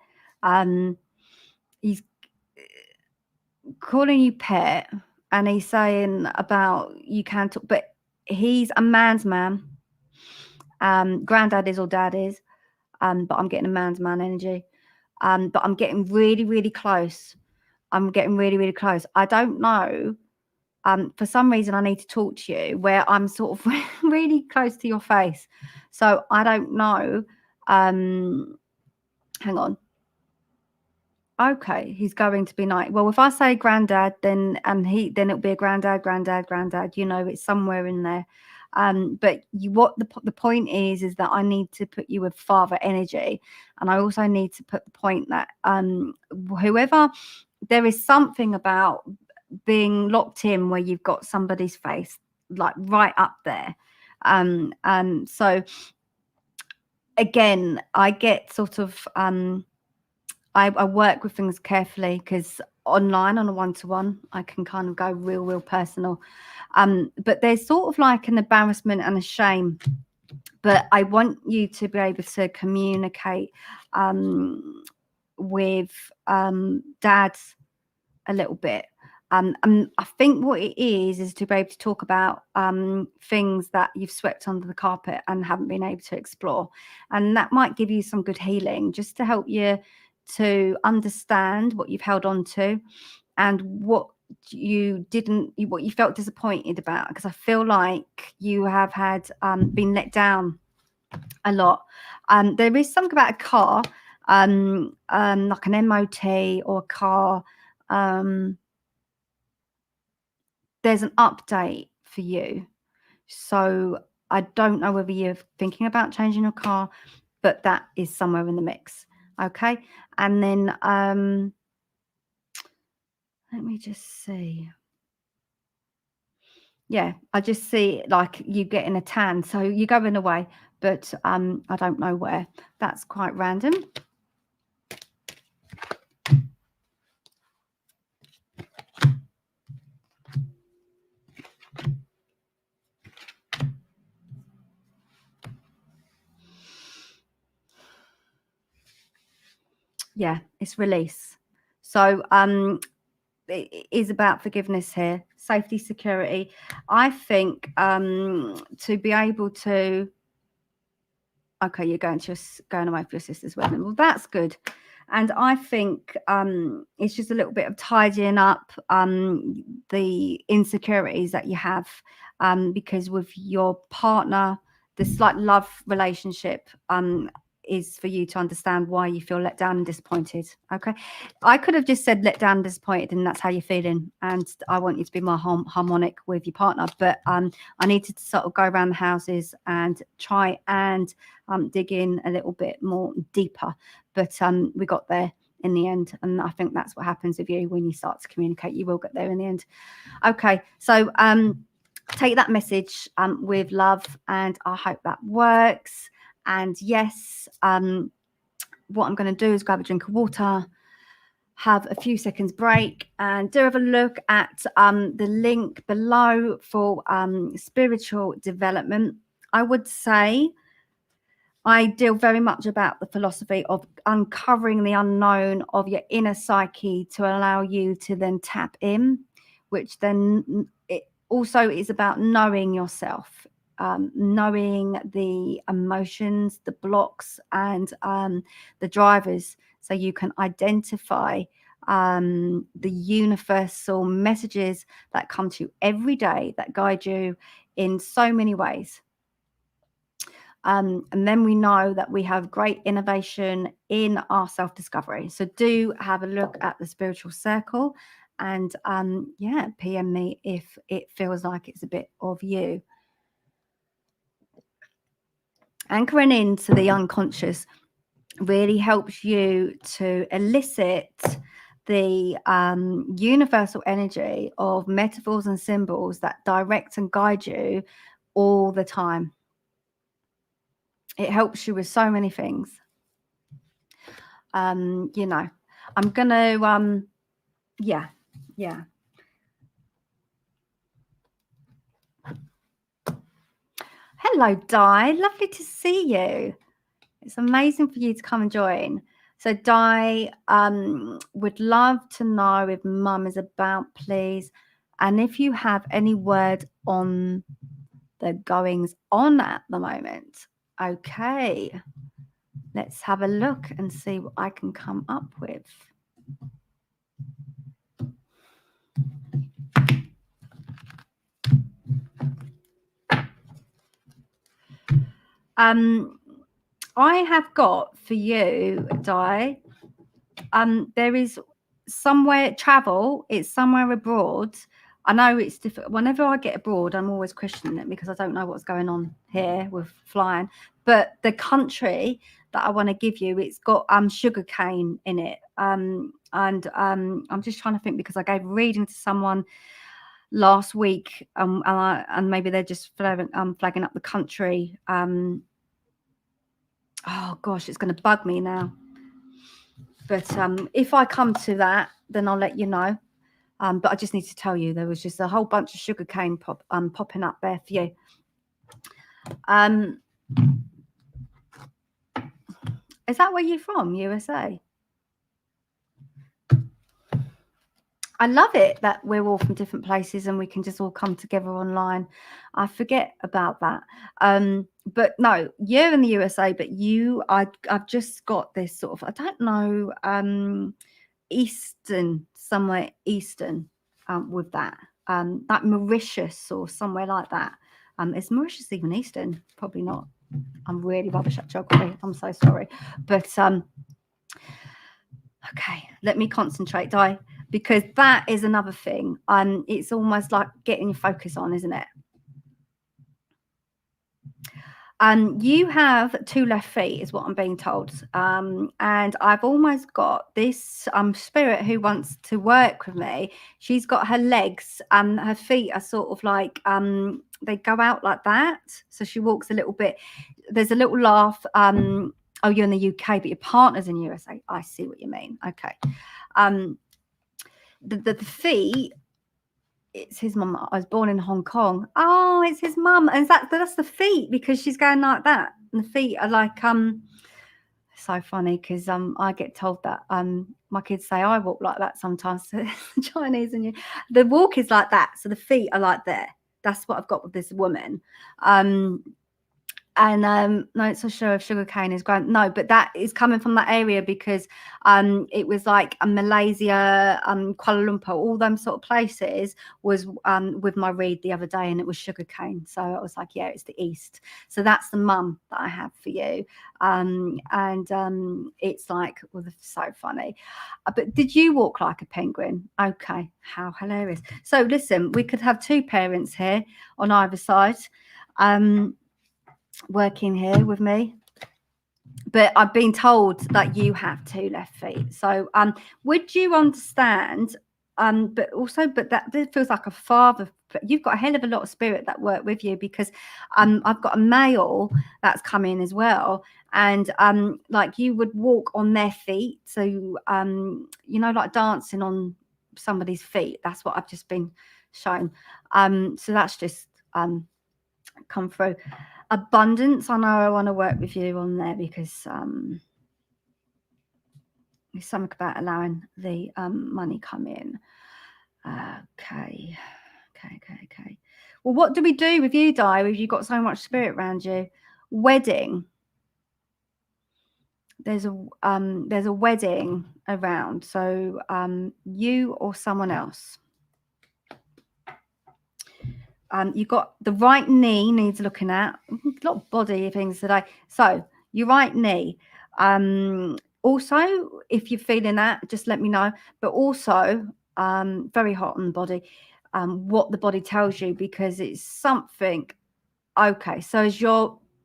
S1: He's calling you pet, and he's saying about you can't talk, but he's a man's man. Granddad is or dad is, but I'm getting a man's man energy. But I'm getting really, really close. I'm getting really, really close. I don't know. For some reason, I need to talk to you where I'm sort of really close to your face. So I don't know. Hang on. Okay, he's going to be nice. Well, if I say granddad, then it'll be a granddad. You know, it's somewhere in there. But the point is that I need to put you with father energy, and I also need to put the point that whoever, there is something about being locked in where you've got somebody's face like right up there. And so again, I get sort of I work with things carefully, because online on a one-to-one I can kind of go real personal, but there's sort of like an embarrassment and a shame, but I want you to be able to communicate with dad a little bit. And I think what it is to be able to talk about things that you've swept under the carpet and haven't been able to explore. And that might give you some good healing, just to help you to understand what you've held on to and what you felt disappointed about. Because I feel like you have had been let down a lot. There is something about a car, like an MOT or a car. There's an update for you. So I don't know whether you're thinking about changing your car, but that is somewhere in the mix. Okay. And then let me just see. Yeah, I just see like you getting a tan. So you're going away, but I don't know where. That's quite random. Yeah, it's release. So it is about forgiveness here, safety, security. I think to be able to, okay, you're going away for your sister's wedding. Well, that's good. And I think it's just a little bit of tidying up the insecurities that you have, because with your partner, this like love relationship is for you to understand why you feel let down and disappointed. Okay, I could have just said let down and disappointed, and that's how you're feeling, and I want you to be more harmonic with your partner. But I needed to sort of go around the houses and try and dig in a little bit more deeper. But we got there in the end, and I think that's what happens with you when you start to communicate. You will get there in the end. Okay, so take that message with love, and I hope that works. And yes, what I'm going to do is grab a drink of water, have a few seconds break, and do have a look at the link below for spiritual development. I would say I deal very much about the philosophy of uncovering the unknown of your inner psyche to allow you to then tap in, which then it also is about knowing yourself, knowing the emotions, the blocks, and the drivers, so you can identify the universal messages that come to you every day that guide you in so many ways. And then we know that we have great innovation in our self-discovery. So do have a look at the spiritual circle, and yeah, PM me if it feels like it's a bit of you. Anchoring into the unconscious really helps you to elicit the universal energy of metaphors and symbols that direct and guide you all the time. It helps you with so many things. You know, I'm gonna yeah. Hello, Di, lovely to see you. It's amazing for you to come and join. So Di, would love to know if Mum is about, please, and if you have any word on the goings on at the moment. Okay, let's have a look and see what I can come up with. I have got for you, Di, there is somewhere travel, it's somewhere abroad. I know it's difficult. Whenever I get abroad, I'm always questioning it because I don't know what's going on here with flying. But the country that I want to give you, it's got sugar cane in it. And I'm just trying to think, because I gave a reading to someone last week, and maybe they're just flagging up the country. Oh gosh, it's going to bug me now. But if I come to that, then I'll let you know. But I just need to tell you, there was just a whole bunch of sugarcane popping up there for you. Is that where you're from, USA? I love it that we're all from different places and we can just all come together online. I forget about that. But no, you're in the USA, but I've just got this sort of, I don't know, Eastern, somewhere Eastern with that. Like Mauritius or somewhere like that. Is Mauritius even Eastern? Probably not. I'm really rubbish at geography. I'm so sorry. But okay, let me concentrate, Di, because that is another thing. It's almost like getting your focus on, isn't it? You have 2 left feet, is what I'm being told. And I've almost got this spirit who wants to work with me. She's got her legs, her feet are sort of like they go out like that. So she walks a little bit. There's a little laugh. Oh, you're in the UK, but your partner's in USA. I see what you mean. Okay. The feet, it's his mum. I was born in Hong Kong. Oh, it's his mum. And that's the feet, because she's going like that. And the feet are like So funny because I get told that my kids say I walk like that sometimes. So Chinese and the walk is like that. So the feet are like there. That's what I've got with this woman. And no, it's not sure if sugarcane is grown. No, but that is coming from that area because it was like Malaysia, Kuala Lumpur, all them sort of places was with my read the other day, and it was sugarcane. So I was like, yeah, it's the east. So that's the mum that I have for you. And it's like, well, so funny. But did you walk like a penguin? Okay, how hilarious. So listen, we could have two parents here on either side. Working here with me, but I've been told that you have two left feet. So would you understand, but that feels like a father. You've got a hell of a lot of spirit that work with you, because I've got a male that's come in as well, and like you would walk on their feet, so you know, like dancing on somebody's feet. That's what I've just been shown. So that's just come through. Abundance, I know I want to work with you on there, because there's something about allowing the money come in. Okay. Well, what do we do with you, Di, if you've got so much spirit around you? Wedding. There's a wedding around, so you or someone else. You got the right knee needs looking at. A lot of body things today. So your right knee. Also, if you're feeling that, just let me know. But also, very hot on the body. What the body tells you, because it's something. Okay, so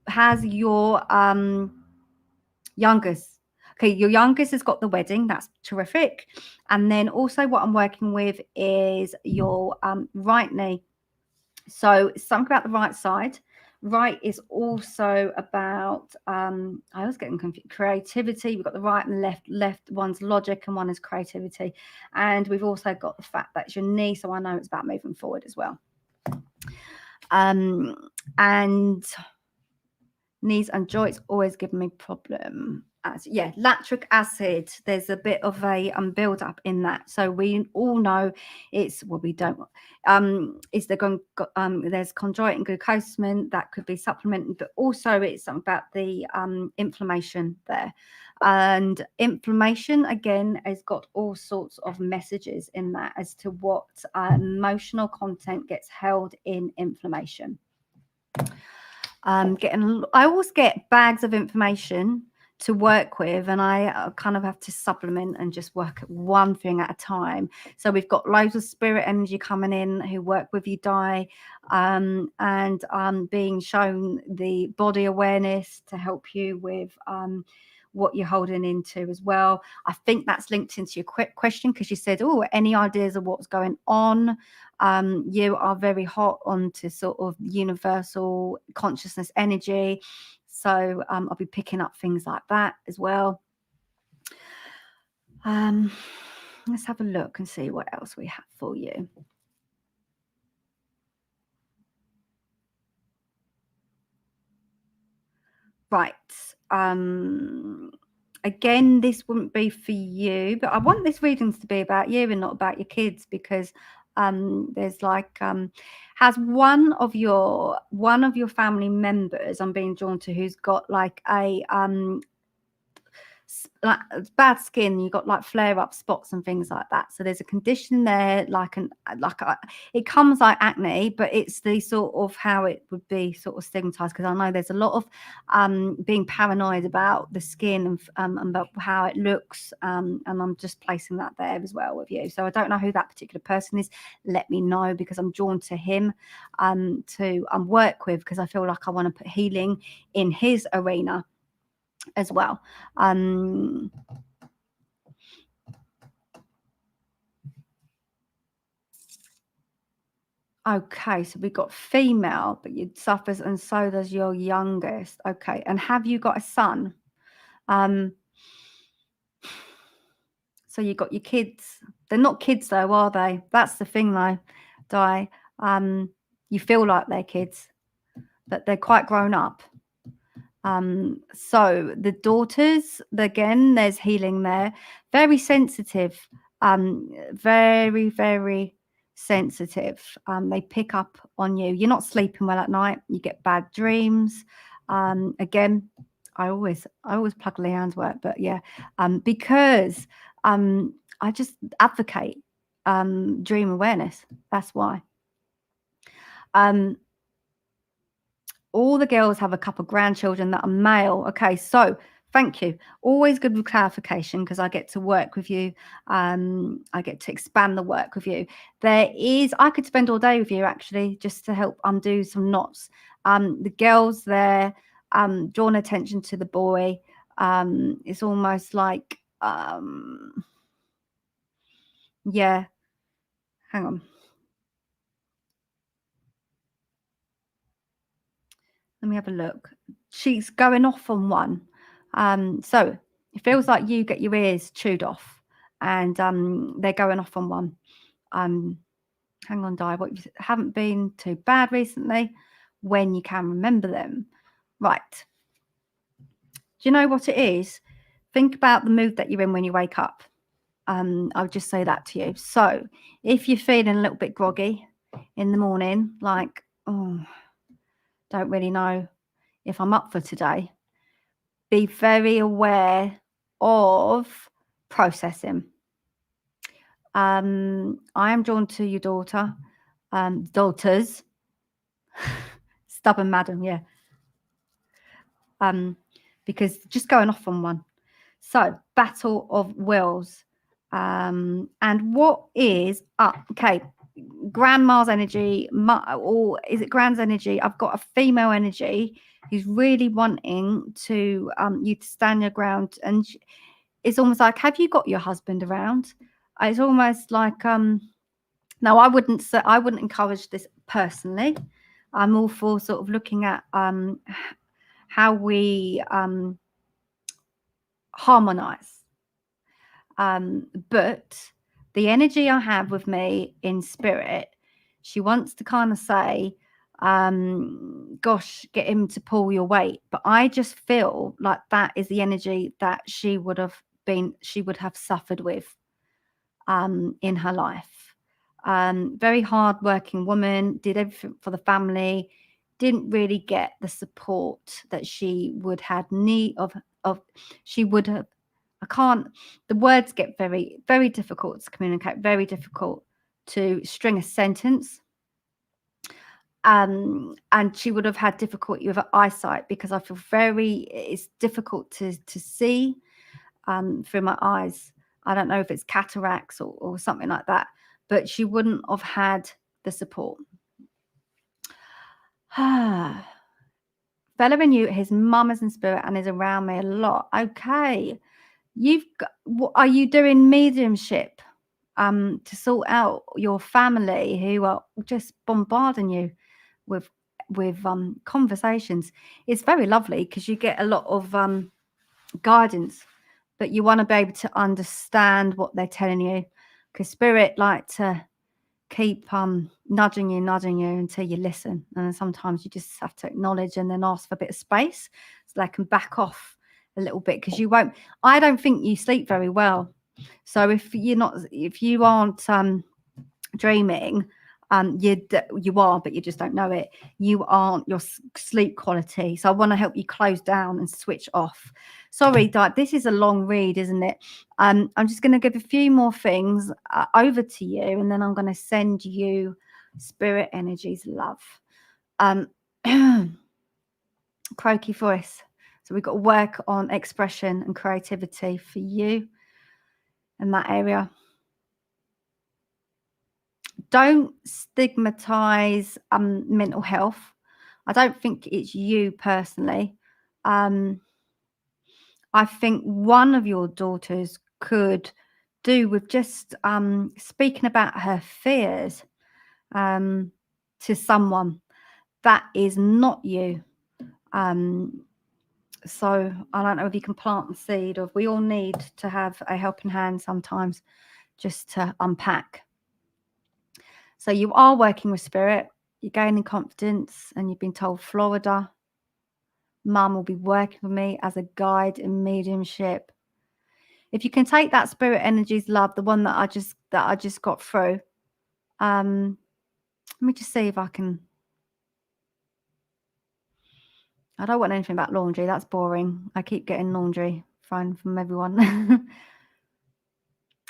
S1: has your youngest. Okay, your youngest has got the wedding. That's terrific. And then also, what I'm working with is your right knee. So something about the right side. Right is also about I was getting confused. Creativity. We've got the right and left. Left one's logic and one is creativity. And we've also got the fact that it's your knee, so I know it's about moving forward as well. And knees and joints always give me problem. Lactic acid, there's a bit of a build up in that, so we all know it's we don't is there's chondroitin and glucosamine that could be supplemented, but also it's something about the inflammation there. And inflammation again has got all sorts of messages in that as to what emotional content gets held in inflammation. I always get bags of information to work with, and I kind of have to supplement and just work at one thing at a time. So we've got loads of spirit energy coming in who work with you, Di, and being shown the body awareness to help you with what you're holding into as well. I think that's linked into your question, because you said, oh, any ideas of what's going on? You are very hot onto sort of universal consciousness energy. So I'll be picking up things like that as well. Let's have a look and see what else we have for you. Right. Again, this wouldn't be for you, but I want this reading to be about you and not about your kids, because there's like has one of your family members I'm being drawn to who's got like a like bad skin. You got like flare up spots and things like that. So there's a condition there, it comes like acne, but it's the sort of how it would be sort of stigmatized, because I know there's a lot of being paranoid about the skin and about how it looks, and I'm just placing that there as well with you. So I don't know who that particular person is. Let me know, because I'm drawn to him to work with, because I feel like I want to put healing in his arena as well. Okay, so we've got female, but you suffers, and so does your youngest. Okay, and have you got a son? So you got your kids. They're not kids though, are they? That's the thing though, Di. You feel like they're kids, but they're quite grown up. So the daughters, again, there's healing there. Very sensitive, very, very sensitive. They pick up on you. You're not sleeping well at night. You get bad dreams. Again, I always plug Leanne's work, but yeah, because I just advocate dream awareness. That's why. All the girls have a couple of grandchildren that are male. Okay, so thank you. Always good with clarification, because I get to work with you. I get to expand the work with you. I could spend all day with you, actually, just to help undo some knots. The girls there, drawing attention to the boy. It's almost like, yeah, hang on. Let me have a look. She's going off on one. So it feels like you get your ears chewed off, and they're going off on one. Hang on, Di. What you haven't been too bad recently when you can remember them. Right. Do you know what it is? Think about the mood that you're in when you wake up. I'll just say that to you. So if you're feeling a little bit groggy in the morning, like, oh, don't really know if I'm up for today, be very aware of processing. I am drawn to your daughter, daughters, stubborn madam, yeah. Because just going off on one. So, battle of wills. And what is up? Okay, grandma's energy, or is it grand's energy? I've got a female energy who's really wanting to you to stand your ground, and it's almost like, have you got your husband around? It's almost like no, I wouldn't encourage this personally. I'm all for sort of looking at how we harmonize. But the energy I have with me in spirit, she wants to kind of say, gosh, get him to pull your weight. But I just feel like that is the energy that she would have suffered with in her life. Very hardworking woman, did everything for the family, didn't really get the support that she would have need of. She would have. The words get very, very difficult to communicate, very difficult to string a sentence. And she would have had difficulty with her eyesight, because I feel it's difficult to see through my eyes. I don't know if it's cataracts or something like that, but she wouldn't have had the support. Fella in you, his mum is in spirit and is around me a lot. Okay. Are you doing mediumship to sort out your family who are just bombarding you with conversations? It's very lovely, because you get a lot of guidance, but you want to be able to understand what they're telling you, because spirit like to keep nudging you until you listen. And then sometimes you just have to acknowledge and then ask for a bit of space so they can back off a little bit, because I don't think you sleep very well. So if you aren't dreaming, you are, but you just don't know it. You aren't your sleep quality. So I want to help you close down and switch off. Sorry, Di, this is a long read, isn't it? I'm just going to give a few more things over to you, and then I'm going to send you spirit energies, love. Croaky voice. So we've got to work on expression and creativity for you in that area. Don't stigmatize mental health. I don't think it's you personally. I think one of your daughters could do with just speaking about her fears to someone that is not you. So I don't know if you can plant the seed of, we all need to have a helping hand sometimes, just to unpack. So you are working with spirit, you're gaining confidence, and you've been told Florida. Mum will be working with me as a guide in mediumship. If you can take that spirit energies, love, the one that I just got through. Let me just see if I can. I don't want anything about laundry. That's boring. I keep getting laundry from everyone.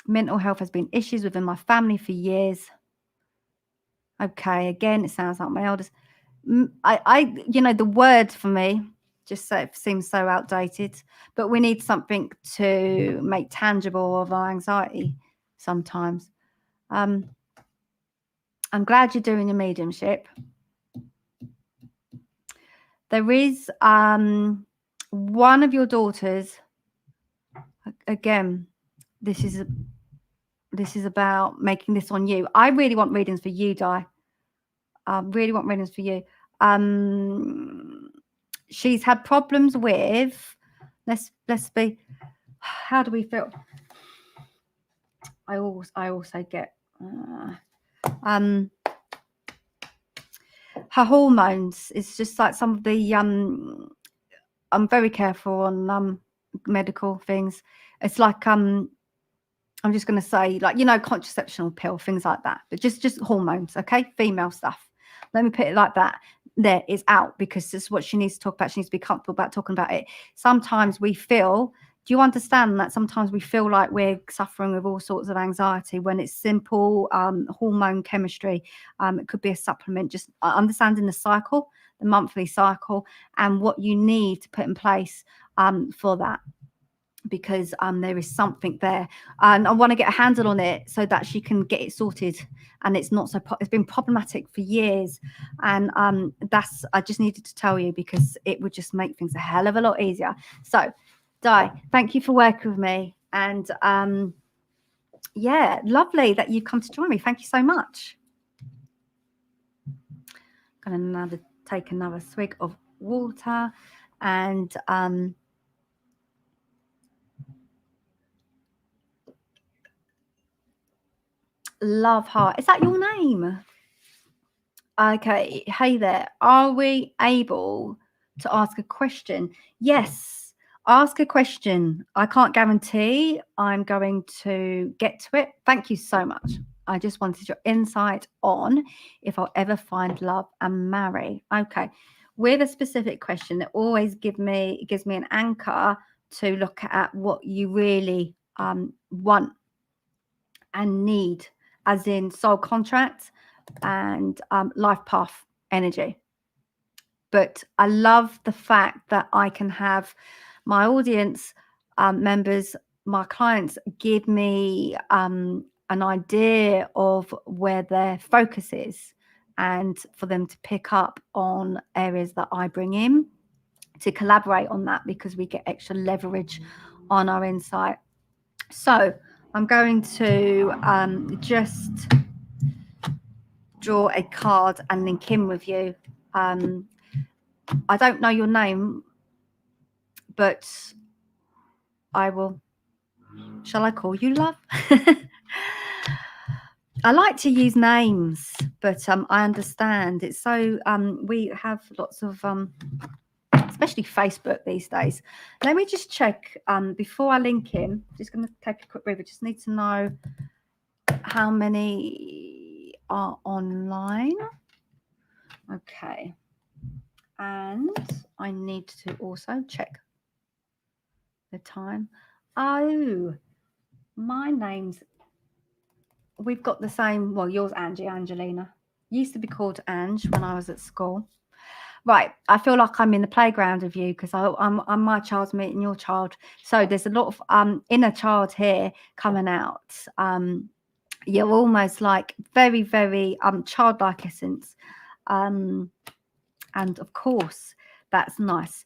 S1: Mental health has been issues within my family for years. Okay, again, it sounds like my eldest. The word for me just seems so outdated, but we need something to make tangible of our anxiety sometimes. I'm glad you're doing your mediumship. There is one of your daughters. Again, this is about making this on you. I really want readings for you, Di. Really want readings for you. She's had problems with. Let's be. How do we feel? I also get her hormones. It's just like some of the I'm very careful on medical things. It's like I'm just going to say, like, contraceptional pill, things like that, but just hormones, okay? Female stuff. Let me put it like that. There is out because this is what she needs to talk about. She needs to be comfortable about talking about it. Sometimes we feel, do you understand that sometimes we feel like we're suffering with all sorts of anxiety when it's simple hormone chemistry? It could be a supplement, just understanding the cycle, the monthly cycle, and what you need to put in place for that. Because there is something there, and I want to get a handle on it so that she can get it sorted. And it's not so it's been problematic for years, and I just needed to tell you because it would just make things a hell of a lot easier. So, Di, thank you for working with me, and yeah, lovely that you've come to join me. Thank you so much. I'm gonna take another swig of water, and Love Heart. Is that your name? Okay. Hey there. Are we able to ask a question? Yes. Ask a question. I can't guarantee I'm going to get to it. Thank you so much. I just wanted your insight on if I'll ever find love and marry. Okay. With a specific question that always gives me an anchor to look at what you really want and need, as in soul contract and life path energy. But I love the fact that I can have my audience members, my clients, give me an idea of where their focus is, and for them to pick up on areas that I bring in to collaborate on that, because we get extra leverage on our insight. So I'm going to just draw a card and link in with you. I don't know your name, but I will. Shall I call you Love? I like to use names, but I understand it's so. We have lots of, especially Facebook these days. Let me just check before I link in. Just going to take a quick break. I just need to know how many are online. Okay. And I need to also check the time. Oh, my name's, we've got the same, well, yours, Angelina. Used to be called Ange when I was at school. Right, I feel like I'm in the playground with you because I'm my child's meeting your child. So there's a lot of inner child here coming out. You're almost like very, very childlike essence. And of course, that's nice.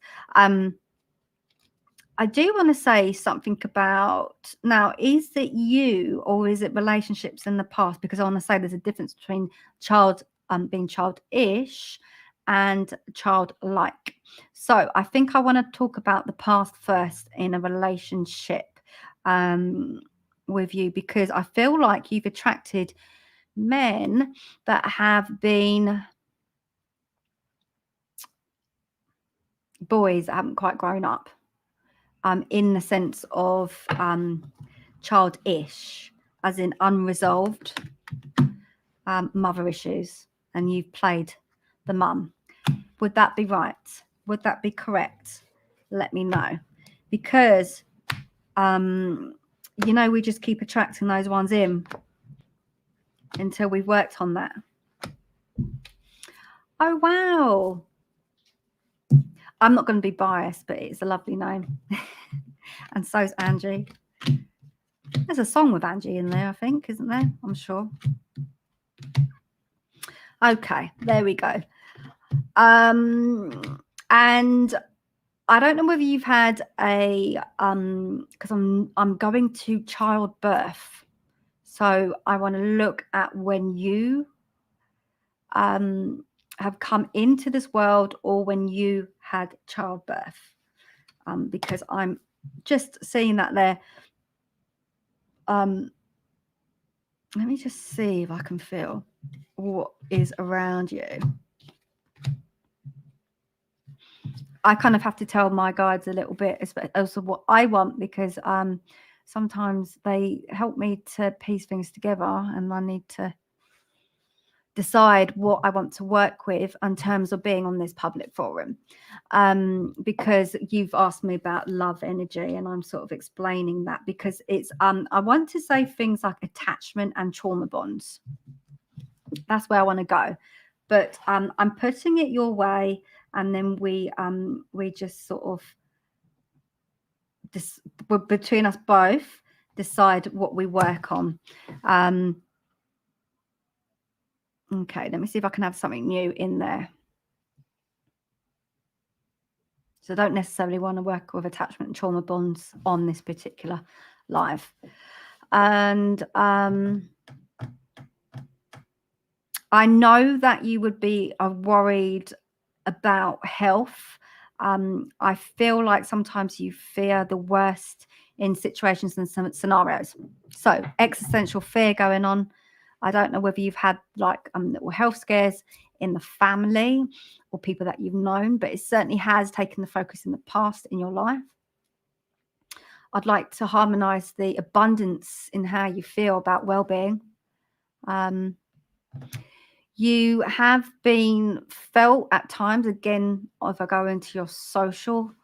S1: I do want to say something about now, is it you or is it relationships in the past? Because I want to say there's a difference between child being childish and childlike. So I think I want to talk about the past first in a relationship with you, because I feel like you've attracted men that have been boys that haven't quite grown up, in the sense of childish, as in unresolved mother issues, and you've played the mum. Would that be right? Would that be correct? Let me know. Because, you know, we just keep attracting those ones in until we've worked on that. Oh, wow. I'm not going to be biased, but it's a lovely name. And so's Angie. There's a song with Angie in there, I think, isn't there? I'm sure. Okay, there we go. And I don't know whether you've had a because I'm going to childbirth, so I want to look at when you have come into this world or when you had childbirth, because I'm just seeing that there. Let me just see if I can feel what is around you. I kind of have to tell my guides a little bit as to what I want, because sometimes they help me to piece things together, and I need to decide what I want to work with in terms of being on this public forum, because you've asked me about love energy, and I'm sort of explaining that because it's I want to say things like attachment and trauma bonds. That's where I want to go, but I'm putting it your way, and then we just sort of between us both decide what we work on. Okay, let me see if I can have something new in there. So I don't necessarily want to work with attachment and trauma bonds on this particular live. And I know that you would be worried about health. I feel like sometimes you fear the worst in situations and some scenarios. So existential fear going on. I don't know whether you've had like little health scares in the family or people that you've known, but it certainly has taken the focus in the past in your life. I'd like to harmonize the abundance in how you feel about well-being. You have been felt at times, again, if I go into your social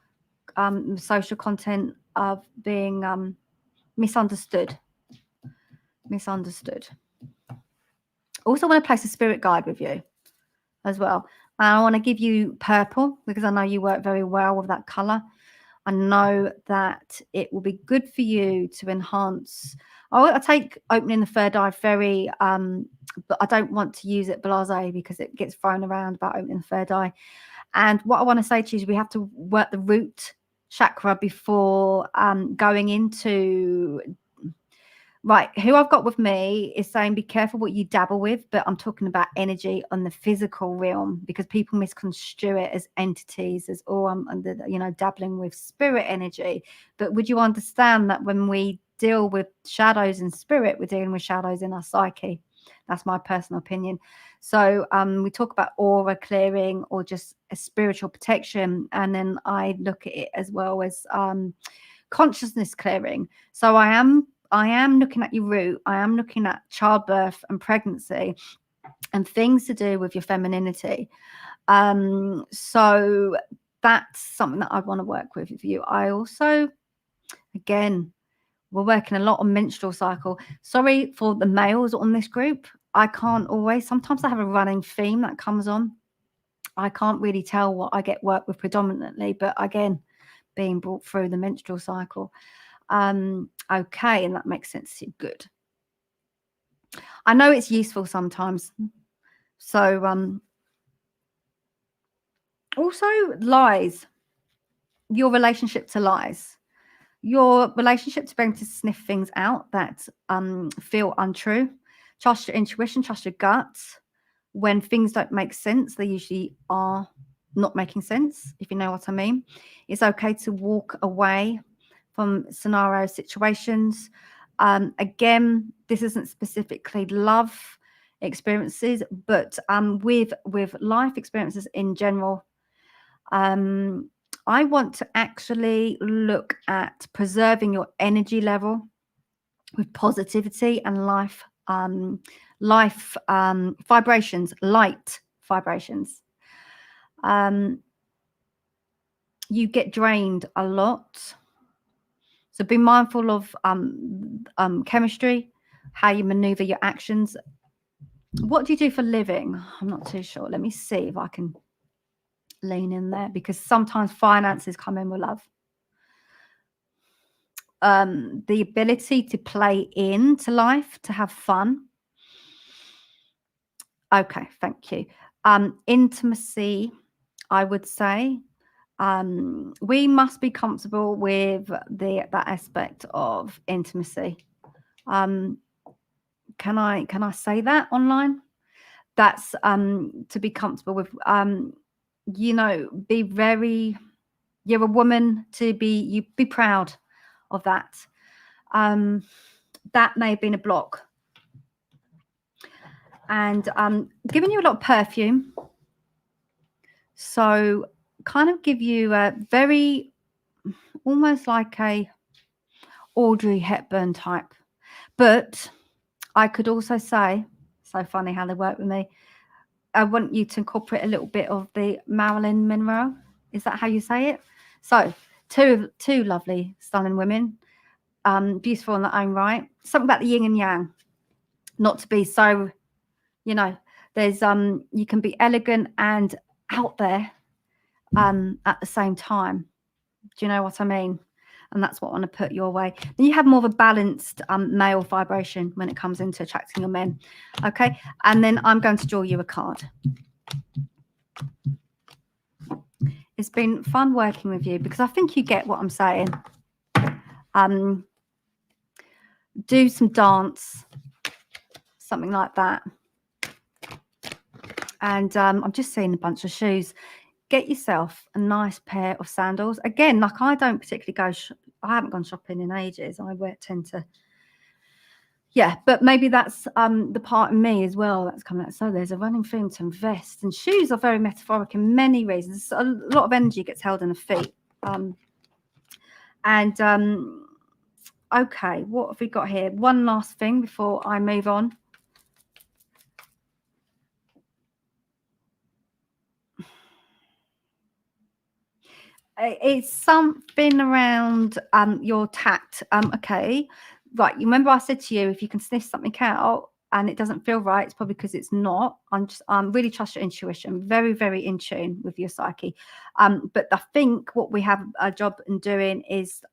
S1: content, of being misunderstood. Also want to place a spirit guide with you as well. And I want to give you purple because I know you work very well with that color. I know that it will be good for you to enhance. I take opening the third eye very, but I don't want to use it blasé because it gets thrown around about opening the third eye. And what I want to say to you is we have to work the root chakra before going into. Right, who I've got with me is saying be careful what you dabble with, but I'm talking about energy on the physical realm because people misconstrue it as entities, as I'm dabbling with spirit energy. But would you understand that when we deal with shadows in spirit, we're dealing with shadows in our psyche? That's my personal opinion. So we talk about aura clearing or just a spiritual protection, and then I look at it as well as consciousness clearing. So I am looking at your root. I am looking at childbirth and pregnancy and things to do with your femininity. So that's something that I want to work with you. I also, again, we're working a lot on menstrual cycle. Sorry for the males on this group. I can't always. Sometimes I have a running theme that comes on. I can't really tell what I get work with predominantly, but again, being brought through the menstrual cycle. Okay, and that makes sense to you. Good. I know it's useful sometimes. So also lies, your relationship to lies, your relationship to being able to sniff things out that feel untrue. Trust your intuition, trust your gut. When things don't make sense, they usually are not making sense, if you know what I mean. It's okay to walk away from scenario situations. Again, this isn't specifically love experiences, but with life experiences in general. I want to actually look at preserving your energy level with positivity and life vibrations, light vibrations. You get drained a lot, so be mindful of chemistry, how you maneuver your actions. What do you do for a living? I'm not too sure. Let me see if I can lean in there, because sometimes finances come in with love. The ability to play into life, to have fun. Okay, thank you. Intimacy, I would say. We must be comfortable with that aspect of intimacy. Can I say that online? That's to be comfortable with. Be very. You're a woman, to be proud of that. That may have been a block. And giving you a lot of perfume, so kind of give you a very, almost like a Audrey Hepburn type. But I could also say, so funny how they work with me, I want you to incorporate a little bit of the Marilyn Monroe. Is that how you say it? So two lovely, stunning women, beautiful in their own right. Something about the yin and yang, not to be so, there's you can be elegant and out there at the same time. Do you know what I mean? And that's what I want to put your way. Then you have more of a balanced male vibration when it comes into attracting your men. Okay. And then I'm going to draw you a card. It's been fun working with you, because I think you get what I'm saying. Do some dance, something like that. And I'm just seeing a bunch of shoes. Get yourself a nice pair of sandals. Again, like, I don't particularly go, I haven't gone shopping in ages. I tend to, but maybe that's the part of me as well that's coming out. So there's a running theme to invest, and shoes are very metaphoric in many reasons. A lot of energy gets held in the feet. Okay, what have we got here? One last thing before I move on. It's something around your tact. Okay, right. You remember I said to you, if you can sniff something out and it doesn't feel right, it's probably because it's not. I'm really trust your intuition. Very, very in tune with your psyche. But I think what we have a job in doing is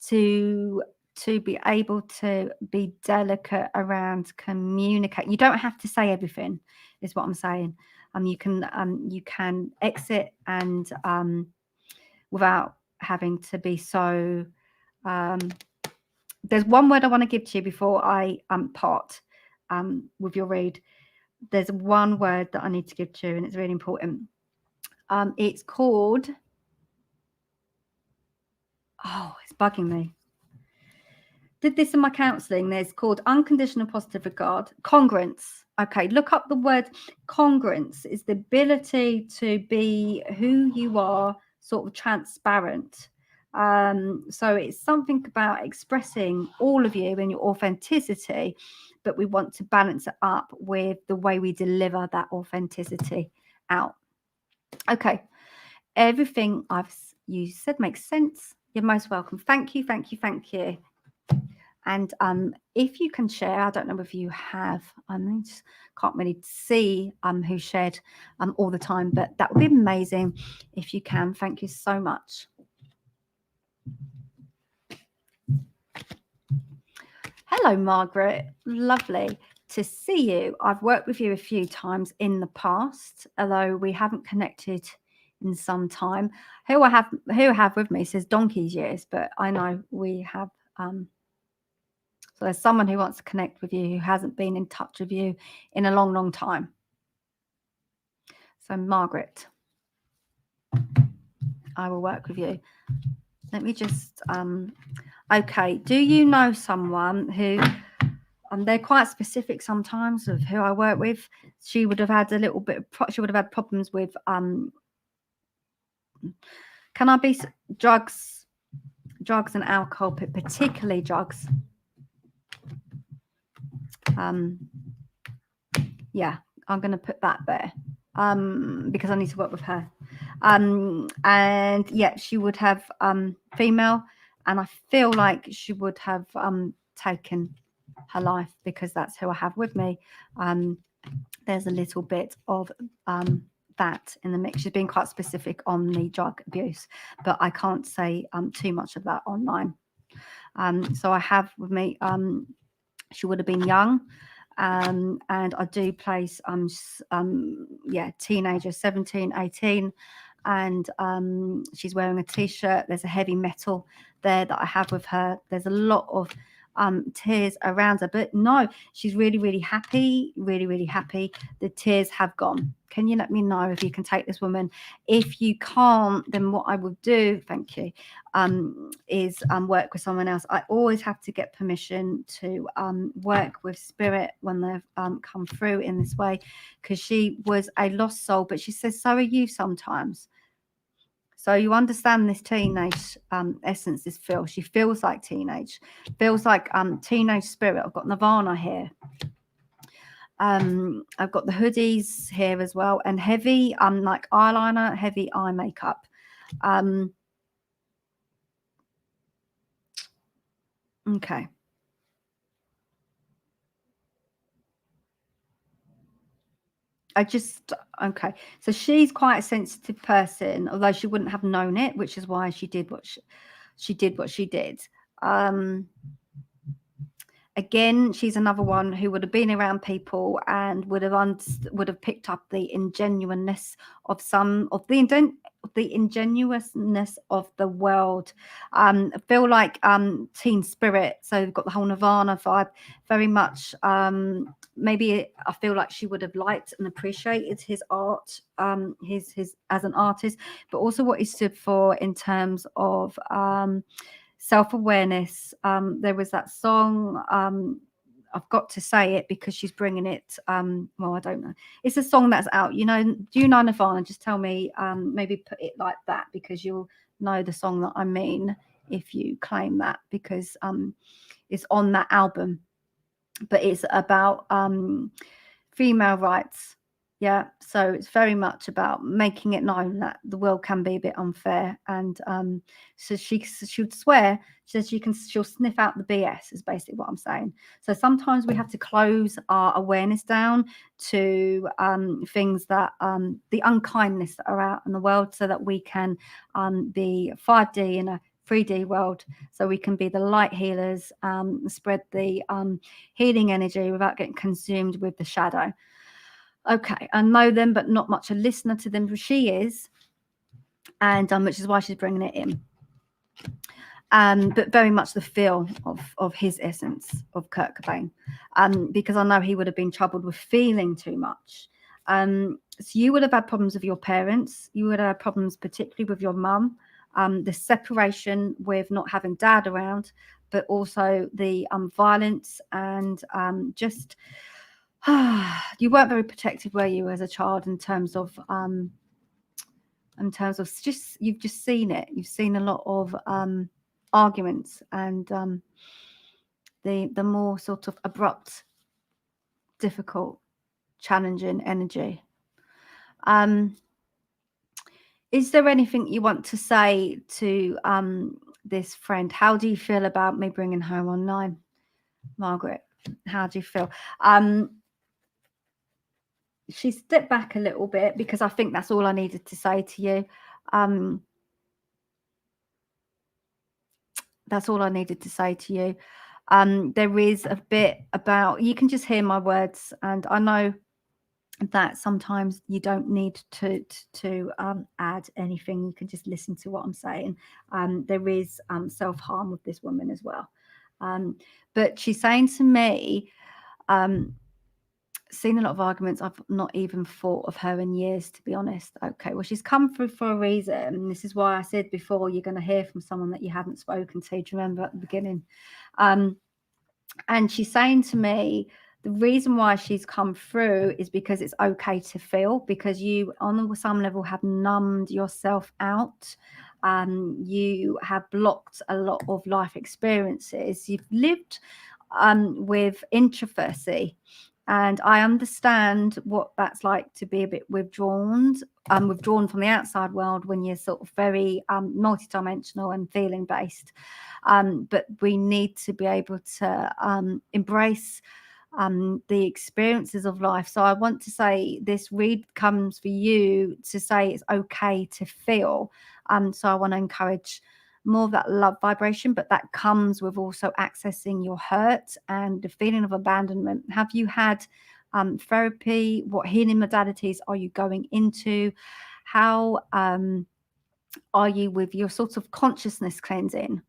S1: to be able to be delicate around communicate. You don't have to say everything, is what I'm saying. You can exit and without having to be so. There's one word I want to give to you before I part with your read. There's one word that I need to give to you, and it's really important. It's called. Oh, it's bugging me. Did this in my counselling. There's called unconditional positive regard. Congruence. Okay, look up the word congruence. Is the ability to be who you are, sort of transparent. So it's something about expressing all of you and your authenticity, but we want to balance it up with the way we deliver that authenticity out. Okay, everything you said makes sense. You're most welcome. Thank you, thank you, thank you. And if you can share, I don't know if you have, I just can't really see who shared all the time, but that would be amazing if you can. Thank you so much. Hello, Margaret. Lovely to see you. I've worked with you a few times in the past, although we haven't connected in some time. Who I have with me says donkey's years, but I know we have. So there's someone who wants to connect with you who hasn't been in touch with you in a long, long time. So Margaret, I will work with you. Let me just, okay. Do you know someone who, they're quite specific sometimes of who I work with. She would have had a little bit, she would have had problems with Can I be drugs and alcohol, particularly drugs? Yeah, I'm going to put that there because I need to work with her. And yeah, she would have female, and I feel like she would have taken her life because that's who I have with me. There's a little bit of that in the mix. She's been quite specific on the drug abuse, but I can't say too much of that online. So I have with me, she would have been young. And I do place teenager, 17, 18, and she's wearing a t-shirt. There's a heavy metal there that I have with her. There's a lot of tears around her, but no, she's really happy, really happy. The tears have gone. Can you let me know if you can take this woman? If you can't, then what I will do, thank you, is work with someone else. I always have to get permission to work with spirit when they've come through in this way, because she was a lost soul, but she says so are you sometimes. So you understand this teenage essence, this feel. She feels like teenage, feels like teenage spirit. I've got Nirvana here. I've got the hoodies here as well, and heavy like eyeliner, heavy eye makeup. Okay. Okay. So she's quite a sensitive person, although she wouldn't have known it, which is why she did what she did. Again, she's another one who would have been around people and would have picked up the ingenuousness of the ingenuousness of the world. I feel like teen spirit. So we've got the whole Nirvana vibe, very much. Maybe I feel like she would have liked and appreciated his art, his as an artist, but also what he stood for in terms of self-awareness. There was that song, I've got to say it because she's bringing it, well, I don't know, it's a song that's out, do you know Nirvana? Just tell me, maybe put it like that, because you'll know the song that I mean if you claim that, because it's on that album, but it's about female rights. Yeah, so it's very much about making it known that the world can be a bit unfair, and so she would swear, she says she'll sniff out the BS, is basically what I'm saying. So sometimes we have to close our awareness down to things that the unkindness that are out in the world, so that we can be 5D in a 3D world, so we can be the light healers, spread the healing energy without getting consumed with the shadow. Okay, I know them, but not much a listener to them. She is, and which is why she's bringing it in. But very much the feel of his essence of Kurt Cobain, because I know he would have been troubled with feeling too much. So you would have had problems with your parents. You would have had problems particularly with your mum. The separation with not having dad around, but also the violence and just you weren't very protected, were you, as a child, in terms of just, you've just seen it. You've seen a lot of arguments and the more sort of abrupt, difficult, challenging energy. Is there anything you want to say to this friend? How do you feel about me bringing her online, Margaret? How do you feel? She stepped back a little bit because I think that's all I needed to say to you. That's all I needed to say to you. There is a bit about, you can just hear my words, and I know that sometimes you don't need to add anything. You can just listen to what I'm saying. There is self-harm with this woman as well. But she's saying to me, seen a lot of arguments. I've not even thought of her in years, to be honest. Okay, well, she's come through for a reason. This is why I said before, you're going to hear from someone that you haven't spoken to. Do you remember at the beginning? And she's saying to me the reason why she's come through is because it's okay to feel, because you on some level have numbed yourself out. You have blocked a lot of life experiences. You've lived with introversy, and I understand what that's like to be a bit withdrawn from the outside world when you're sort of very multidimensional and feeling based. But we need to be able to embrace the experiences of life. So I want to say this read comes for you to say it's okay to feel. So I want to encourage more of that love vibration, but that comes with also accessing your hurt and the feeling of abandonment. Have you had therapy? What healing modalities are you going into? How are you with your sort of consciousness cleansing?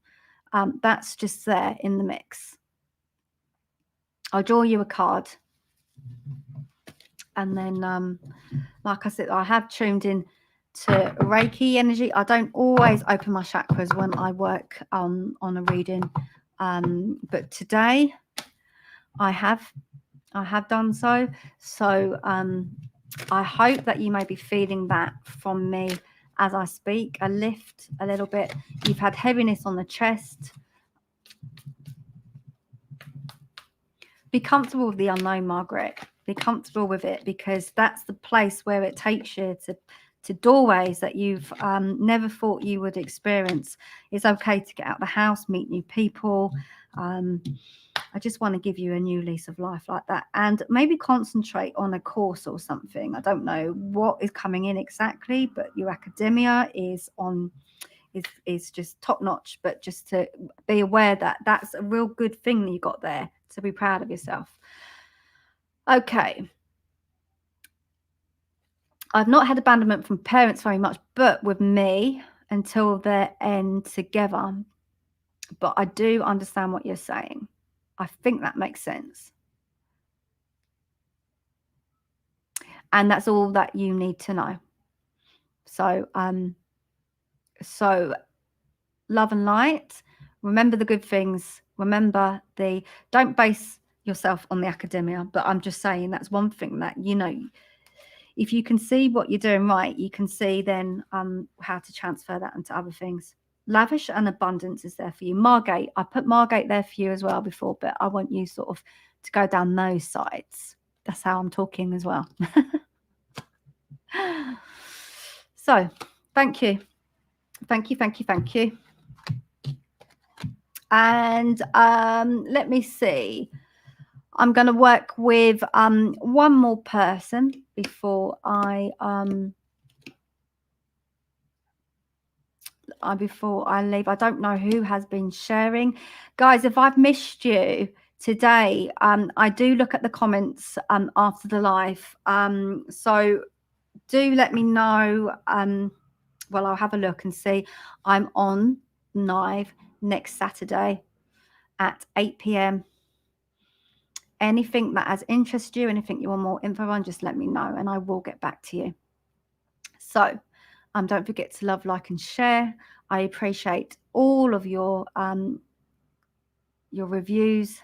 S1: That's just there in the mix. I'll draw you a card. And then, like I said, I have tuned in to Reiki energy. I don't always open my chakras when I work on a reading. But today I have done so. So I hope that you may be feeling that from me as I speak, a lift a little bit. You've had heaviness on the chest. Be comfortable with the unknown, Margaret. Be comfortable with it, because that's the place where it takes you to doorways that you've never thought you would experience. It's okay to get out of the house, meet new people. I just want to give you a new lease of life like that, and maybe concentrate on a course or something. I don't know what is coming in exactly, but your academia is just top notch. But just to be aware that that's a real good thing that you got there, to be proud of yourself. Okay. I've not had abandonment from parents very much, but with me until their end together. But I do understand what you're saying. I think that makes sense. And that's all that you need to know. So, so love and light. Remember the good things. Remember don't base yourself on the academia. But I'm just saying that's one thing that, if you can see what you're doing right, you can see then how to transfer that into other things. Lavish and abundance is there for you. Margate, I put Margate there for you as well before, but I want you sort of to go down those sides. That's how I'm talking as well. So, thank you. Thank you, thank you, thank you. And let me see. I'm going to work with one more person before I leave. I don't know who has been sharing. Guys, if I've missed you today, I do look at the comments after the live. So do let me know. Well, I'll have a look and see. I'm on live next Saturday at 8 p.m. Anything that has interested you, anything you want more info on, just let me know and I will get back to you. So don't forget to love, like, and share. I appreciate all of your reviews,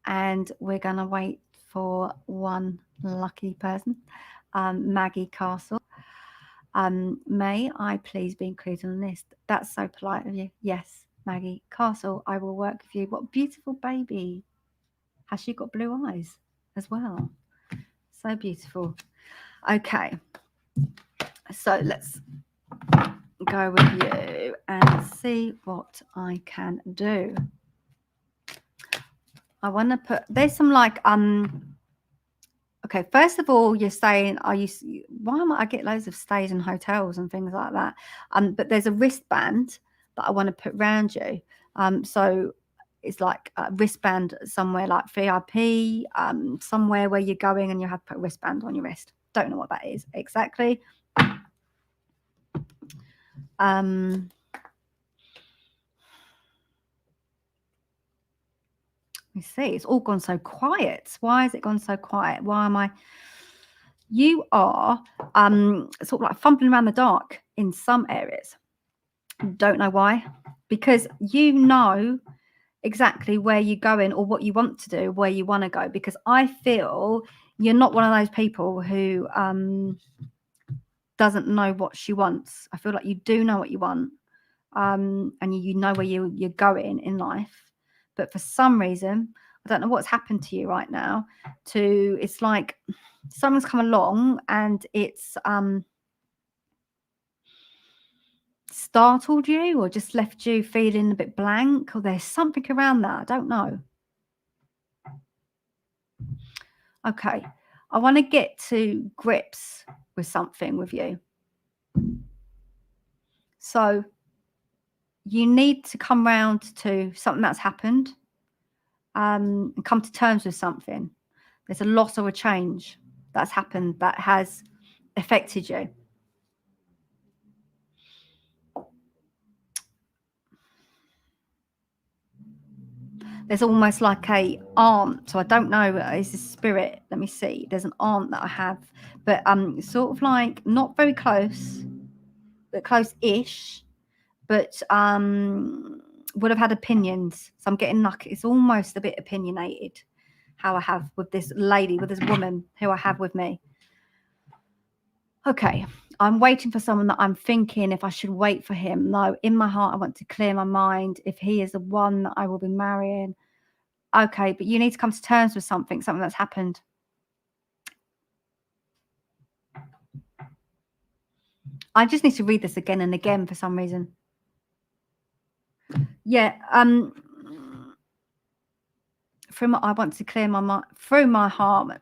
S1: and we're going to wait for one lucky person. Maggie Castle. May I please be included on the list? That's so polite of you. Yes, Maggie Castle, I will work with you. What a beautiful baby. Has she got blue eyes as well? So beautiful. Okay. So let's go with you and see what I can do. I want to put, there's some like, okay, first of all, you're saying, why am I get loads of stays in hotels and things like that? But there's a wristband that I want to put around you. So it's like a wristband somewhere like VIP, somewhere where you're going and you have to put a wristband on your wrist. Don't know what that is exactly. You see, it's all gone so quiet. Why has it gone so quiet? Why am I? You are sort of like fumbling around the dark in some areas. Don't know why. Because you know exactly where you're going or what you want to do, where you want to go, because I feel you're not one of those people who doesn't know what she wants. I feel like you do know what you want, and you know where you're going in life, but for some reason, I don't know what's happened to you right now. It's like someone's come along and it's startled you or just left you feeling a bit blank, or there's something around that. I don't know. Okay, I want to get to grips with something with you. So you need to come round to something that's happened, and come to terms with something. There's a loss or a change that's happened that has affected you. There's almost like a aunt, so I don't know, is this spirit? Let me see. There's an aunt that I have, but sort of like not very close, but close-ish, but would have had opinions. So I'm getting like it's almost a bit opinionated how I have with this lady, with this woman who I have with me. Okay, I'm waiting for someone that I'm thinking if I should wait for him. No, in my heart, I want to clear my mind if he is the one that I will be marrying. Okay, but you need to come to terms with something that's happened. I just need to read this again and again for some reason. Yeah, I want to clear my mind through my heart.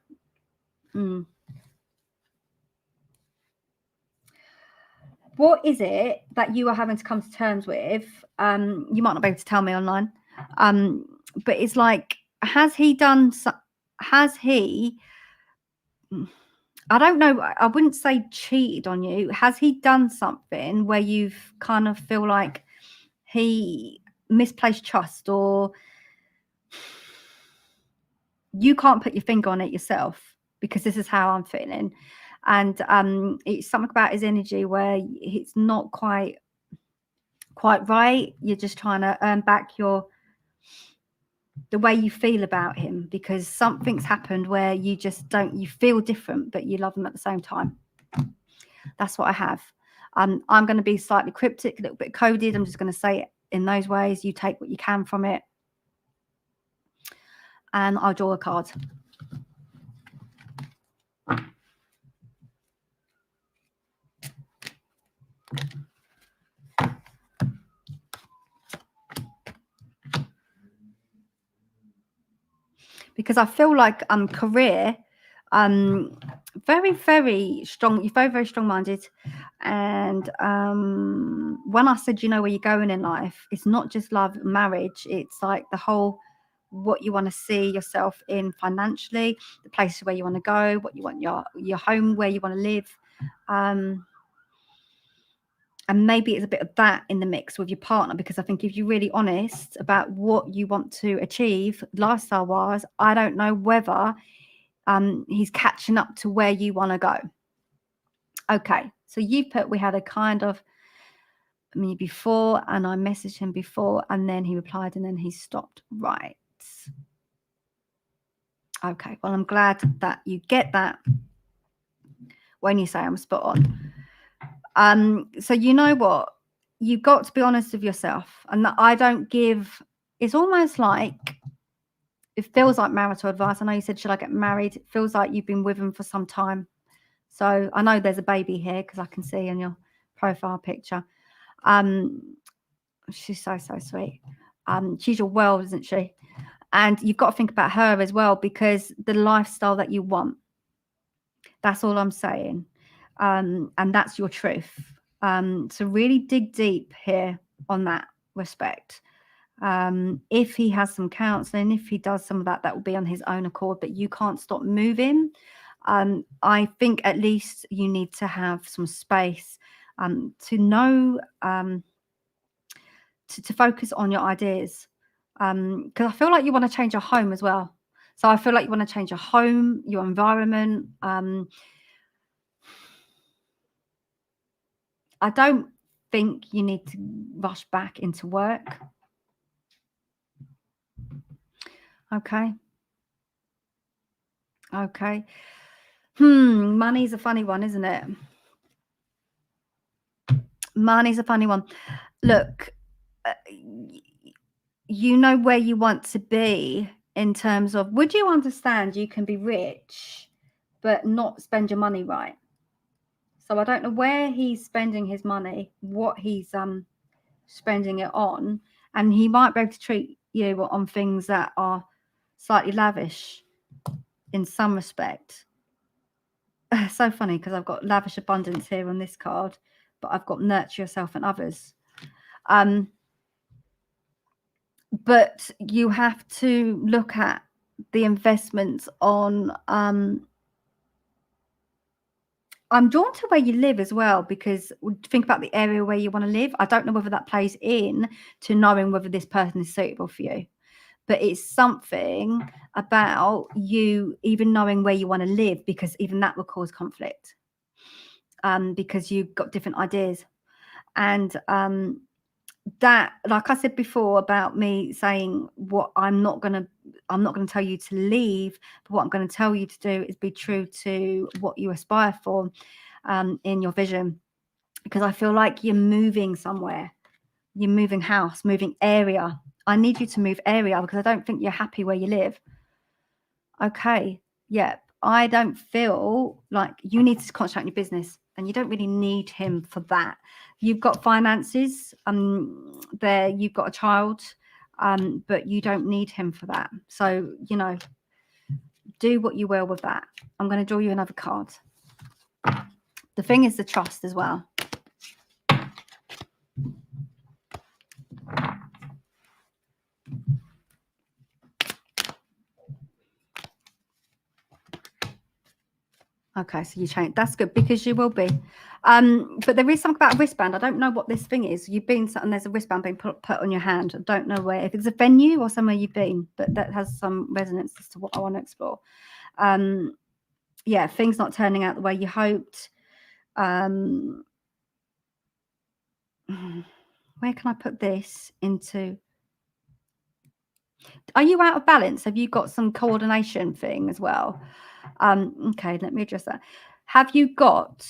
S1: What is it that you are having to come to terms with? You might not be able to tell me online, but it's like, has he done? Has he? I don't know. I wouldn't say cheated on you. Has he done something where you've kind of feel like he misplaced trust, or you can't put your finger on it yourself? Because this is how I'm feeling, and it's something about his energy where it's not quite right. You're just trying to earn back the way you feel about him, because something's happened where you just you feel different, but you love him at the same time. That's what I have. I'm going to be slightly cryptic, a little bit coded. I'm just going to say it in those ways. You take what you can from it, and I'll draw a card. Because I feel like career, very, very strong. You're very, very strong-minded. And when I said, you know where you're going in life, it's not just love and marriage. It's like the whole, what you want to see yourself in financially, the places where you want to go, what you want your home, where you want to live. And maybe it's a bit of that in the mix with your partner, because I think if you're really honest about what you want to achieve lifestyle-wise, I don't know whether he's catching up to where you want to go. Okay, so you put, we had a kind of me before, and I messaged him before, and then he replied, and then he stopped. Right. Okay, well, I'm glad that you get that when you say I'm spot on. So you know what? You've got to be honest with yourself, and that I don't give. It's almost like it feels like marital advice. I know you said, should I get married? It feels like you've been with him for some time. So I know there's a baby here because I can see in your profile picture. She's so sweet. She's your world, isn't she? And you've got to think about her as well, because the lifestyle that you want. That's all I'm saying. And that's your truth. So really dig deep here on that respect. If he has some counseling, if he does some of that, that will be on his own accord, but you can't stop moving. I think at least you need to have some space to know, to focus on your ideas. Because I feel like you want to change your home as well. So I feel like you want to change your home, your environment. I don't think you need to rush back into work. Okay. Okay. Money's a funny one, isn't it? Money's a funny one. Look, you know where you want to be in terms of, would you understand you can be rich but not spend your money right? So I don't know where he's spending his money, what he's spending it on, and he might be able to treat you on things that are slightly lavish in some respect. So funny because I've got lavish abundance here on this card, but I've got nurture yourself and others. But you have to look at the investments on I'm drawn to where you live as well, because think about the area where you want to live. I don't know whether that plays in to knowing whether this person is suitable for you, but it's something about you even knowing where you want to live, because even that will cause conflict, because you've got different ideas. And that, like I said before about me saying what I'm not going to tell you to leave, but what I'm going to tell you to do is be true to what you aspire for in your vision, because I feel like you're moving somewhere, you're moving house, moving area. I need you to move area because I don't think you're happy where you live. Okay, yeah, I don't feel like you need to concentrate on your business, and you don't really need him for that. You've got finances, there, you've got a child, but you don't need him for that. So, do what you will with that. I'm going to draw you another card. The thing is the trust as well. Okay, so you change. That's good, because you will be. But there is something about a wristband. I don't know what this thing is. You've been, and there's a wristband being put on your hand. I don't know where, if it's a venue or somewhere you've been, but that has some resonance as to what I want to explore. Yeah, things not turning out the way you hoped. Where can I put this into? Are you out of balance? Have you got some coordination thing as well? Okay, let me address that. Have you got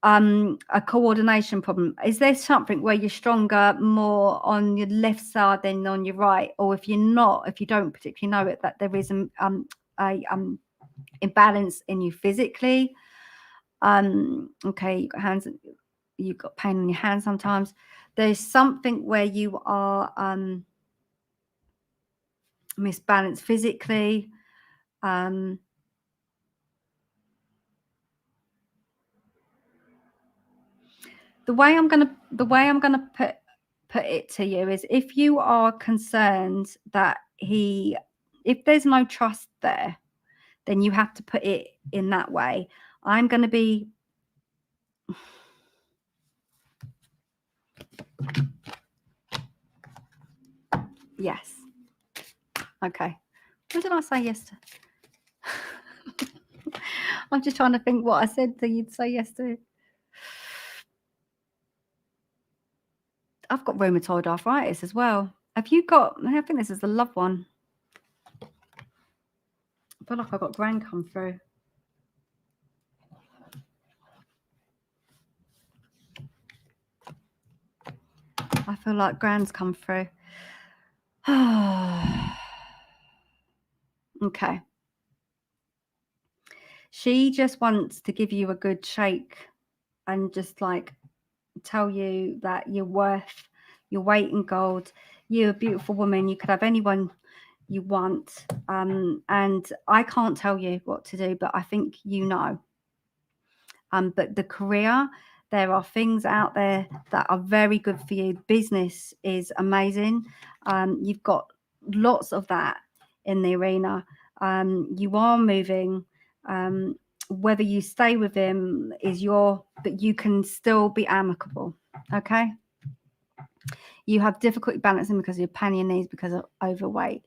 S1: a coordination problem? Is there something where you're stronger more on your left side than on your right? Or if you're not, if you don't particularly know it, that there is a imbalance in you physically? Okay, you've got hands, you've got pain in your hands sometimes. There's something where you are misbalanced physically. The way I'm gonna put it to you is, if you are concerned that if there's no trust there, then you have to put it in that way. I'm going to be yes. Okay. What did I say yesterday? I'm just trying to think what I said that you'd say yes to. I've got rheumatoid arthritis as well. Have you got? I think this is the loved one. I feel like I got Gran come through. I feel like Gran's come through. Okay. She just wants to give you a good shake and just like tell you that you're worth your weight in gold. You're a beautiful woman. You could have anyone you want. And I can't tell you what to do, but I think you know. But the career, there are things out there that are very good for you. Business is amazing. You've got lots of that in the arena. You are moving. Whether you stay with him is but you can still be amicable. Okay. You have difficulty balancing because you're pain in your knees because of overweight.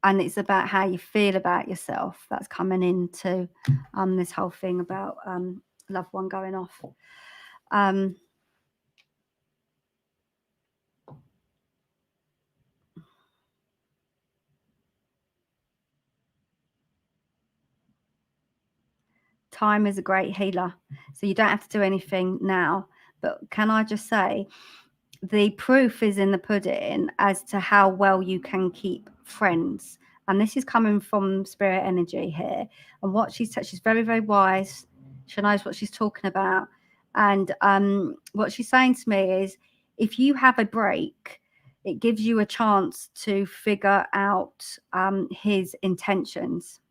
S1: And it's about how you feel about yourself. That's coming into this whole thing about loved one going off. time is a great healer. So you don't have to do anything now. But can I just say, the proof is in the pudding as to how well you can keep friends. And this is coming from spirit energy here. And what she's very, very wise. She knows what she's talking about. And what she's saying to me is, if you have a break, it gives you a chance to figure out his intentions.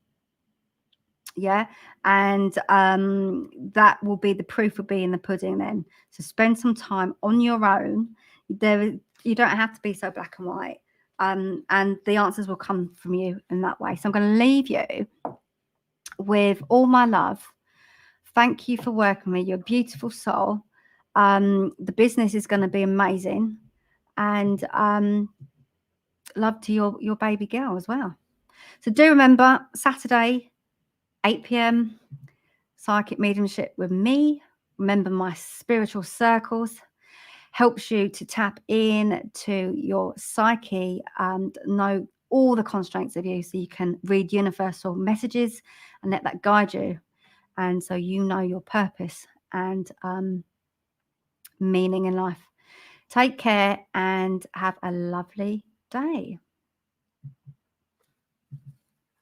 S1: Yeah, and that will be, the proof will be in the pudding then. So spend some time on your own. You don't have to be so black and white, and the answers will come from you in that way. So I'm going to leave you with all my love. Thank you for working with me. You're a beautiful soul. The business is going to be amazing, and love to your baby girl as well. So do remember, Saturday 8 p.m. Psychic mediumship with me. Remember, my spiritual circles helps you to tap in to your psyche and know all the constraints of you, so you can read universal messages and let that guide you, and so you know your purpose and meaning in life. Take care and have a lovely day.